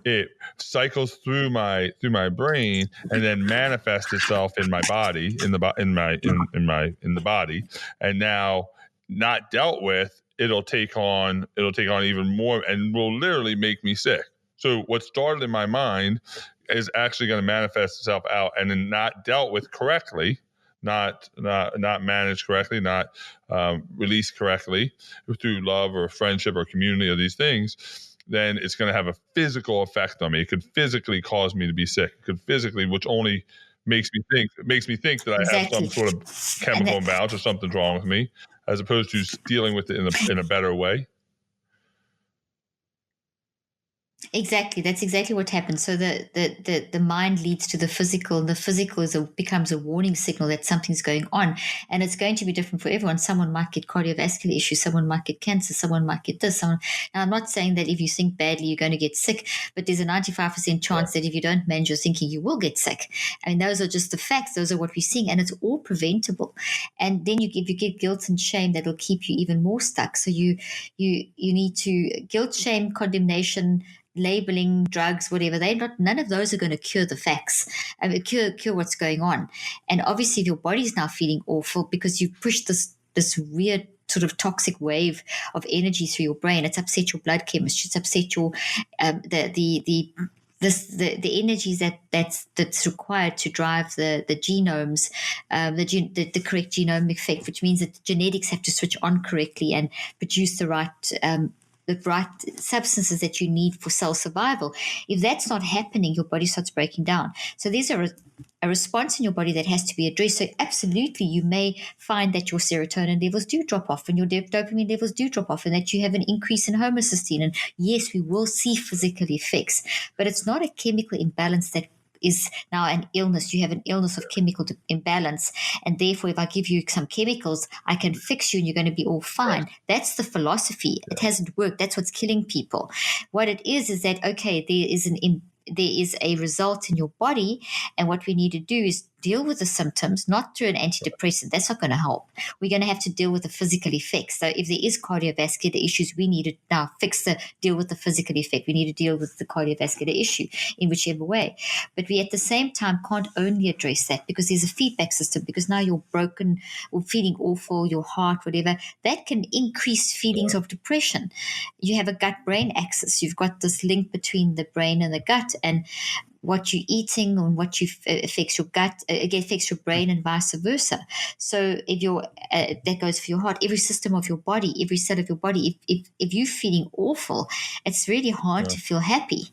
It cycles through my brain and then manifests itself in my body, in the body, and now not dealt with. It'll take on even more and will literally make me sick. So what started in my mind is actually going to manifest itself out, and then not dealt with correctly, not managed correctly, not released correctly through love or friendship or community or these things, then it's going to have a physical effect on me. It could physically cause me to be sick. It could physically, which only makes me think that I have some sort of chemical imbalance or something's wrong with me, as opposed to dealing with it in a better way. Exactly. That's exactly what happens. So the mind leads to the physical, and the physical becomes a warning signal that something's going on, and it's going to be different for everyone. Someone might get cardiovascular issues, someone might get cancer, someone might get this. Now, I'm not saying that if you think badly, you're going to get sick, but there's a 95% chance that if you don't manage your thinking, you will get sick. I mean, those are just the facts. Those are what we're seeing, and it's all preventable. And then if you get guilt and shame, that'll keep you even more stuck. So you need to guilt, shame, condemnation, labeling, drugs, whatever, none of those are going to cure the facts, cure what's going on. And obviously if your body's now feeling awful because you've pushed this weird sort of toxic wave of energy through your brain, it's upset your blood chemistry, it's upset your the energies that's required to drive the genomes, the correct genomic effect, which means that genetics have to switch on correctly and produce the right substances that you need for cell survival. If that's not happening, your body starts breaking down. So there's a response in your body that has to be addressed. So absolutely, you may find that your serotonin levels do drop off and your dopamine levels do drop off, and that you have an increase in homocysteine. And yes, we will see physical effects, but it's not a chemical imbalance that is now an illness. You have an illness of chemical imbalance, and therefore if I give you some chemicals, I can fix you and you're going to be all fine. Right. That's the philosophy. It hasn't worked. That's what's killing people. What it is that, okay, there is a result in your body, and what we need to do is deal with the symptoms, not through an antidepressant. That's not going to help. We're going to have to deal with the physical effects. So if there is cardiovascular issues, we need to now deal with the physical effect. We need to deal with the cardiovascular issue in whichever way. But we at the same time can't only address that, because there's a feedback system, because now you're broken or feeling awful, your heart, whatever, that can increase feelings of depression. You have a gut-brain axis. You've got this link between the brain and the gut, and what you're eating and what you affects your gut, again, affects your brain, and vice versa. So if that goes for your heart, every system of your body, every cell of your body. If you're feeling awful, it's really hard to feel happy.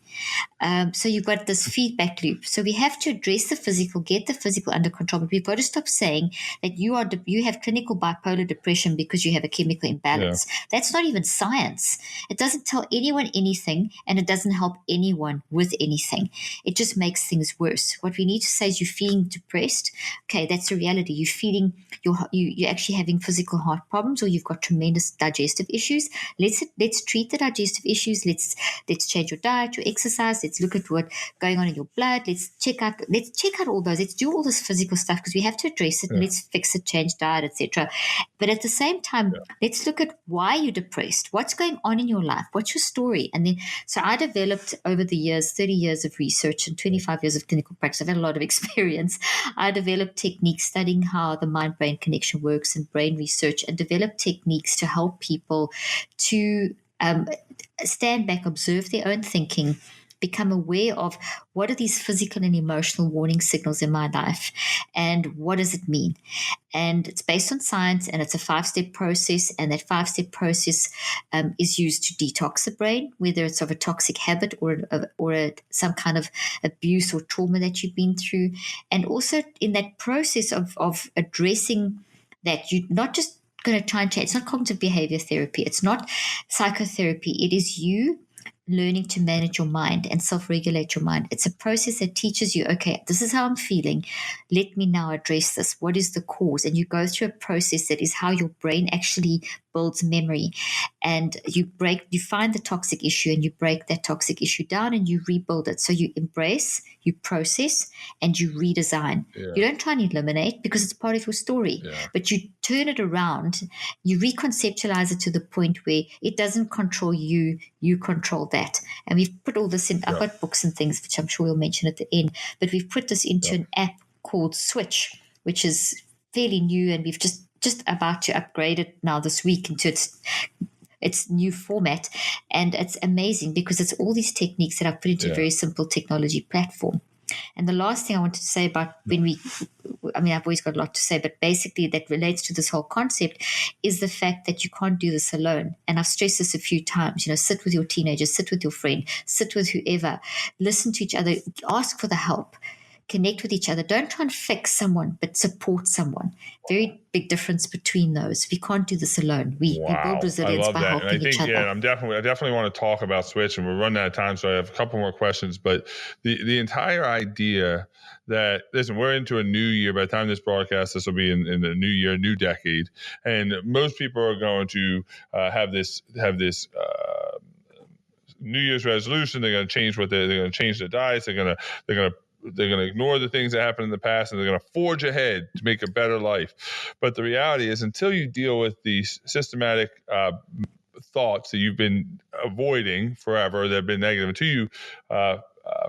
So you've got this feedback loop. So we have to address the physical, get the physical under control. But we've got to stop saying that you have clinical bipolar depression because you have a chemical imbalance. Yeah. That's not even science. It doesn't tell anyone anything, and it doesn't help anyone with anything. It just makes things worse. What we need to say is, you're feeling depressed. Okay, that's a reality. You're feeling you're actually having physical heart problems, or you've got tremendous digestive issues. Let's treat the digestive issues. Let's change your diet, your exercise. Let's look at what's going on in your blood. Let's check out all those. Let's do all this physical stuff, because we have to address it. And let's fix it, change diet, etc. But at the same time, let's look at why you're depressed. What's going on in your life? What's your story? And then, so I developed over the years, 30 years of research and 25 years of clinical practice. I've had a lot of experience. I developed techniques studying how the mind-brain connection works and brain research, and developed techniques to help people to stand back, observe their own thinking, become aware of what are these physical and emotional warning signals in my life, and what does it mean? And it's based on science, and it's a 5-step process. And that 5-step process is used to detox the brain, whether it's of a toxic habit or some kind of abuse or trauma that you've been through. And also in that process of addressing that, you not just going to try and change. It's not cognitive behavior therapy. It's not psychotherapy. It is you learning to manage your mind and self-regulate your mind. It's a process that teaches you, okay, this is how I'm feeling. Let me now address this. What is the cause? And you go through a process that is how your brain actually builds memory. And you find the toxic issue and you break that toxic issue down and you rebuild it. So you embrace, you process, and you redesign. Yeah. You don't try and eliminate because it's part of your story, but you turn it around, you reconceptualize it to the point where it doesn't control you, you control that. And we've put all this in, I've got books and things, which I'm sure we'll mention at the end, but we've put this into an app called Switch, which is fairly new, and we've just about to upgrade it now this week into its new format. And it's amazing because it's all these techniques that I've put into a very simple technology platform. And the last thing I wanted to say about I've always got a lot to say, but basically that relates to this whole concept is the fact that you can't do this alone. And I've stressed this a few times, sit with your teenager, sit with your friend, sit with whoever, listen to each other, ask for the help, connect with each other. Don't try and fix someone, but support someone. Very big difference between those. We can't do this alone. We build resilience by helping each other. I definitely want to talk about Switch, and we're running out of time, so I have a couple more questions. But the entire idea that, listen, we're into a new year. By the time this broadcast, this will be in the new year, new decade, and most people are going to have this New Year's resolution. They're going to change they're going to change their diets. They're going to ignore the things that happened in the past, and they're going to forge ahead to make a better life. But the reality is, until you deal with these systematic thoughts that you've been avoiding forever, that have been negative, until you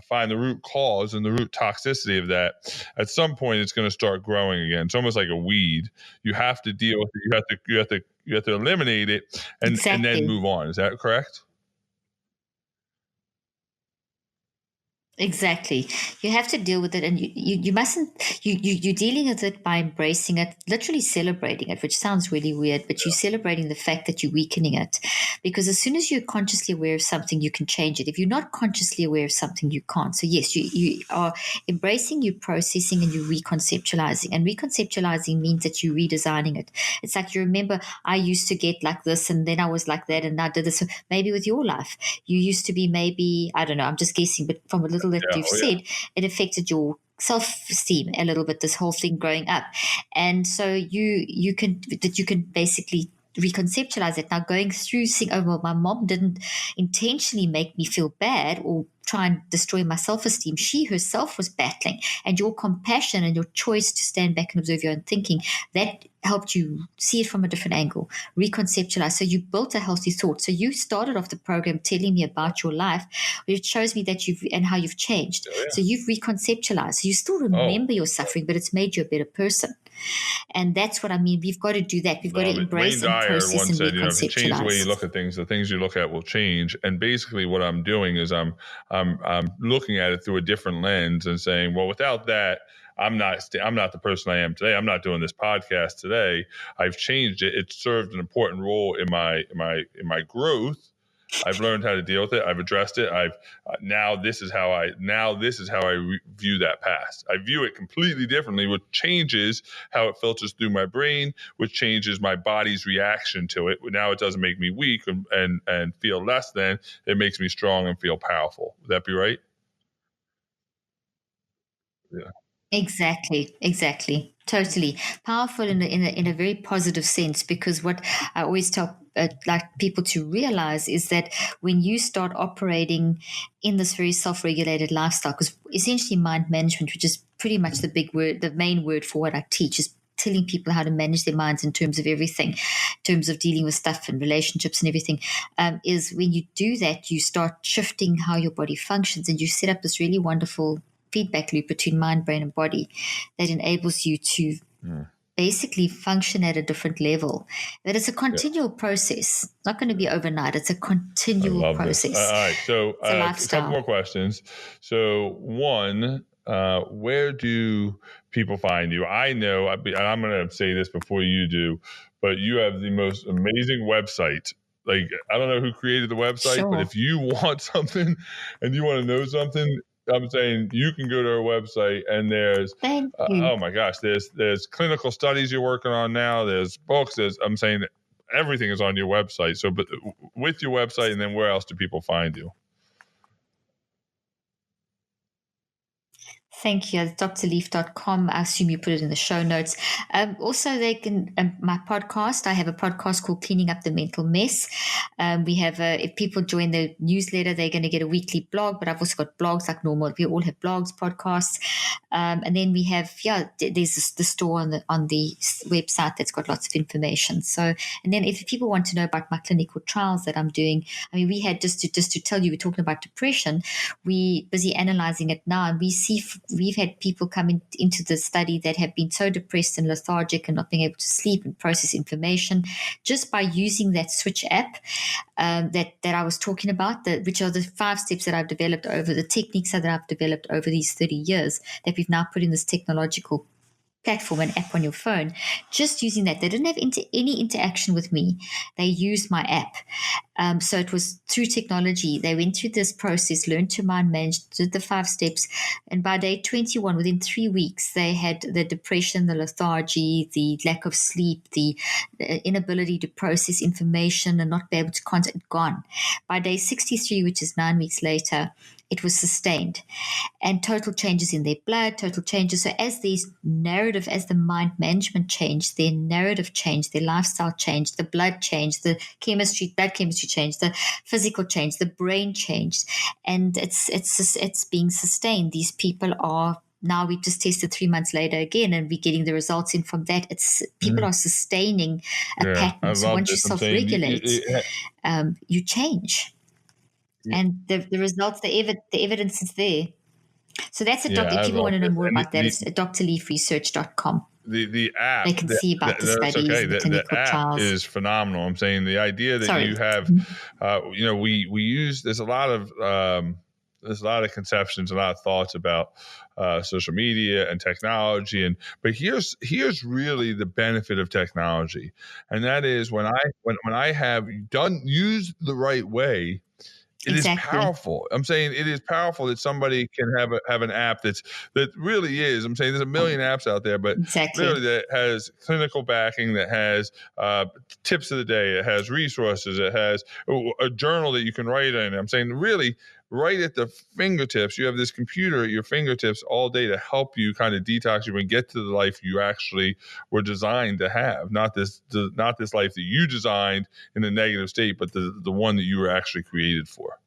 find the root cause and the root toxicity of that, at some point it's going to start growing again. It's almost like a weed. You have to deal with it. You have to eliminate it and then move on. Is that correct? Exactly. You have to deal with it, and you mustn't, you're dealing with it by embracing it, literally celebrating it, which sounds really weird, but you're celebrating the fact that you're weakening it. Because as soon as you're consciously aware of something, you can change it. If you're not consciously aware of something, you can't. So yes, you are embracing, you're processing, and you're reconceptualizing. And reconceptualizing means that you're redesigning it. It's like, you remember, I used to get like this, and then I was like that, and I did this. So maybe with your life, you used to be maybe, I don't know, I'm just guessing, but from a little that you've said, it affected your self-esteem a little bit, this whole thing growing up. And so you can basically reconceptualize it. Now, going through saying, oh, well, my mom didn't intentionally make me feel bad or try and destroy my self-esteem. She herself was battling, and your compassion and your choice to stand back and observe your own thinking, that helped you see it from a different angle, reconceptualize. So you built a healthy thought. So you started off the program telling me about your life, which shows me that and how you've changed. Oh, yeah. So you've reconceptualized. So you still remember your suffering, but it's made you a better person. And that's what I mean. We've got to do that. We've got to embrace and process and reconceptualize. If you change the way you look at things, the things you look at will change. And basically what I'm doing is I'm looking at it through a different lens and saying, well, without that, I'm not the person I am today. I'm not doing this podcast today. I've changed it. It served an important role in my growth. I've learned how to deal with it. I've addressed it. Now this is how I view that past. I view it completely differently, which changes how it filters through my brain, which changes my body's reaction to it. Now it doesn't make me weak and feel less than. It makes me strong and feel powerful. Would that be right? Yeah. Exactly. Totally powerful in a very positive sense, because what I always tell like people to realize is that when you start operating in this very self-regulated lifestyle, because essentially mind management, which is pretty much the main word for what I teach, is telling people how to manage their minds in terms of everything, in terms of dealing with stuff and relationships and everything, is when you do that, you start shifting how your body functions, and you set up this really wonderful feedback loop between mind, brain, and body that enables you to basically function at a different level. That it's a continual process. It's not going to be overnight. It's a continual process. All right. So a couple more questions. So one, where do people find you? I know, I'm going to say this before you do, but you have the most amazing website. Like, I don't know who created the website, but if you want something and you want to know something, I'm saying you can go to our website and there's, Thank you. oh my gosh, there's clinical studies you're working on now. There's books. I'm saying everything is on your website. So, but with your website, and then where else do people find you? Thank you. It's drleaf.com. I assume you put it in the show notes. Also, they can, my podcast, I have a podcast called Cleaning Up the Mental Mess. We have, if people join the newsletter, they're going to get a weekly blog, but I've also got blogs like normal. We all have blogs, podcasts. And then we have, there's the store on the website that's got lots of information. So, and then if people want to know about my clinical trials that I'm doing, I mean, we had just to tell you, we're talking about depression. We busy analyzing it now, and we've had people come into the study that have been so depressed and lethargic and not being able to sleep and process information just by using that Switch app that I was talking about, which are the 5 steps that I've developed over the techniques that I've developed over these 30 years that we've now put in this technological platform and app on your phone. Just using that, they didn't have any interaction with me. They used my app. So it was through technology. They went through this process, learned to mind manage, did the 5 steps. And by day 21, within 3 weeks, they had the depression, the lethargy, the lack of sleep, the inability to process information and not be able to contact gone. By day 63, which is 9 weeks later, it was sustained, and total changes in their blood, total changes. So as these narrative, as the mind management changed, their narrative changed, their lifestyle changed, the blood changed, the blood chemistry changed, the physical changed, the brain changed, and it's being sustained. These people are now, we just tested 3 months later again, and we're getting the results in from that. It's people are sustaining a pattern. So once you self-regulate, you change. And the results, the evidence is there. So that's if people want to know more about that, it's at drleafresearch.com. The app, they can see about the studies, the clinical trials. The app is phenomenal. I'm saying the idea that you have, we use, there's a lot of conceptions, a lot of thoughts about social media and technology, but here's really the benefit of technology, and that is when I have used the right way. It is powerful. I'm saying it is powerful that somebody can have an app that really is. I'm saying there's a million apps out there, but literally that has clinical backing, that has tips of the day, it has resources, it has a journal that you can write in. I'm saying really right at the fingertips. You have this computer at your fingertips all day to help you kind of detox you and get to the life you actually were designed to have. Not this life that you designed in a negative state, but the one that you were actually created for.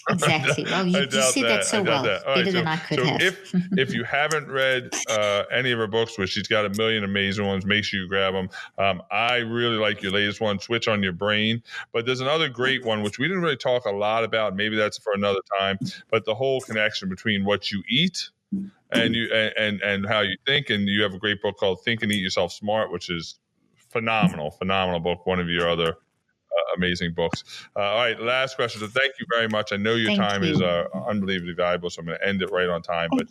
Exactly. Well, you said that so well, better than I could have. If you haven't read any of her books, which she's got a million amazing ones, make sure you grab them. I really like your latest one, Switch on Your Brain. But there's another great one, which we didn't really talk a lot about. Maybe that's for another time. But the whole connection between what you eat and you and how you think. And you have a great book called Think and Eat Yourself Smart, which is phenomenal book. One of your other amazing books. All right, last question. So thank you very much. I know your time is unbelievably valuable, so I'm going to end it right on time. But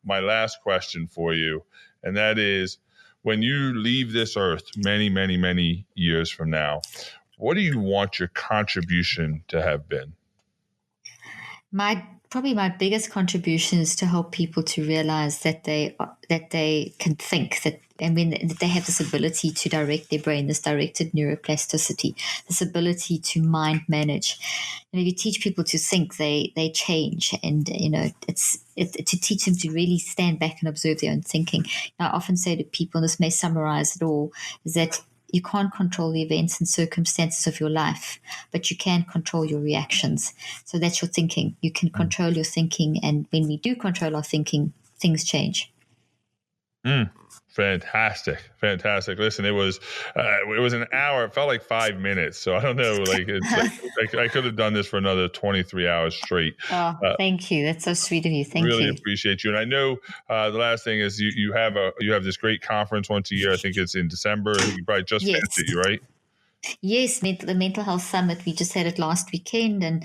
my last question for you, and that is, when you leave this earth many, many, many years from now, what do you want your contribution to have been? Probably my biggest contribution is to help people to realize that they can think, that they have this ability to direct their brain, this directed neuroplasticity, this ability to mind manage. And if you teach people to think, they change. And it's to teach them to really stand back and observe their own thinking. I often say to people, and this may summarize it all, is that you can't control the events and circumstances of your life, but you can control your reactions. So that's your thinking. You can control your thinking, and when we do control our thinking, things change. Fantastic. Listen, it was an hour. It felt like 5 minutes. So I don't know, it's I could have done this for another 23 hours straight. Oh, thank you. That's so sweet of you. Thank you. Really appreciate you. And I know the last thing is you have this great conference once a year. I think it's in December. You probably just finished it, right? Yes, the Mental Health Summit. We just had it last weekend, and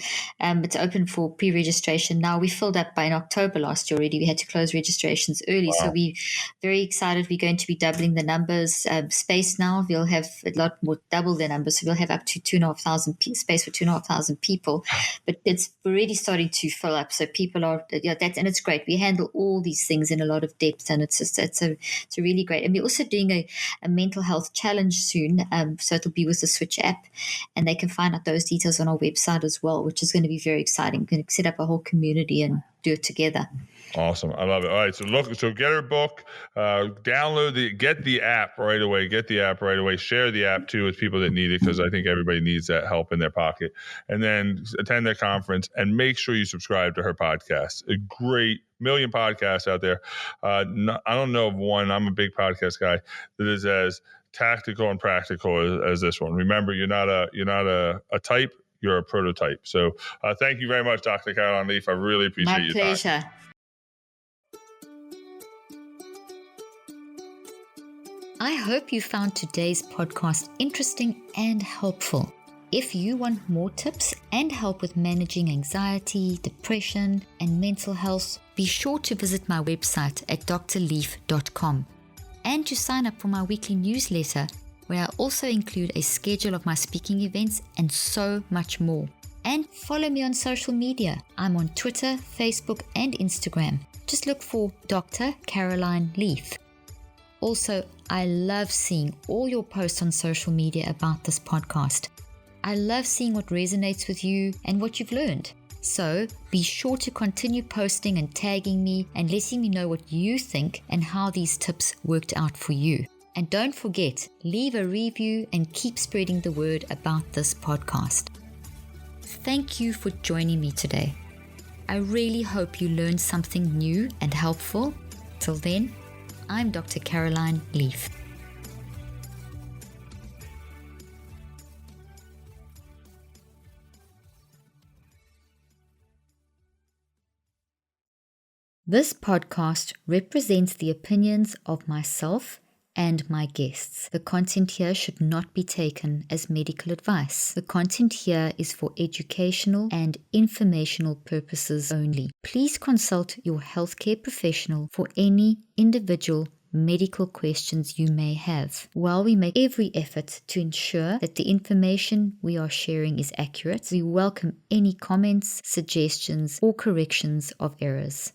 it's open for pre-registration now. We filled up by in October last year already. We had to close registrations early, so Wow. we're very excited. We're going to be doubling the numbers. Space now, we'll have a lot more, double the numbers. So we'll have up to 2,500 space for 2,500 people. But it's already starting to fill up. So people are, and it's great. We handle all these things in a lot of depth, and it's a really great. And we're also doing a mental health challenge soon. So it'll be with the Switch app, and they can find out those details on our website as well, which is going to be very exciting. We're going to set up a whole community and do it together. Awesome. I love it. All right. So get her book, get the app right away. Share the app too with people that need it, because I think everybody needs that help in their pocket. And then attend their conference and make sure you subscribe to her podcast. A great million podcasts out there. I don't know of one. I'm a big podcast guy that is as tactical and practical as this one. Remember, you're not a type. You're a prototype. So thank you very much, Dr. Caroline Leaf. I really appreciate your time. My pleasure. I hope you found today's podcast interesting and helpful. If you want more tips and help with managing anxiety, depression, and mental health, be sure to visit my website at drleaf.com and to sign up for my weekly newsletter, where I also include a schedule of my speaking events and so much more. And follow me on social media. I'm on Twitter, Facebook, and Instagram. Just look for Dr. Caroline Leaf. Also, I love seeing all your posts on social media about this podcast. I love seeing what resonates with you and what you've learned. So be sure to continue posting and tagging me and letting me know what you think and how these tips worked out for you. And don't forget, leave a review and keep spreading the word about this podcast. Thank you for joining me today. I really hope you learned something new and helpful. Till then, I'm Dr. Caroline Leaf. This podcast represents the opinions of myself and my guests. The content here should not be taken as medical advice. The content here is for educational and informational purposes only. Please consult your healthcare professional for any individual medical questions you may have. While we make every effort to ensure that the information we are sharing is accurate, we welcome any comments, suggestions, or corrections of errors.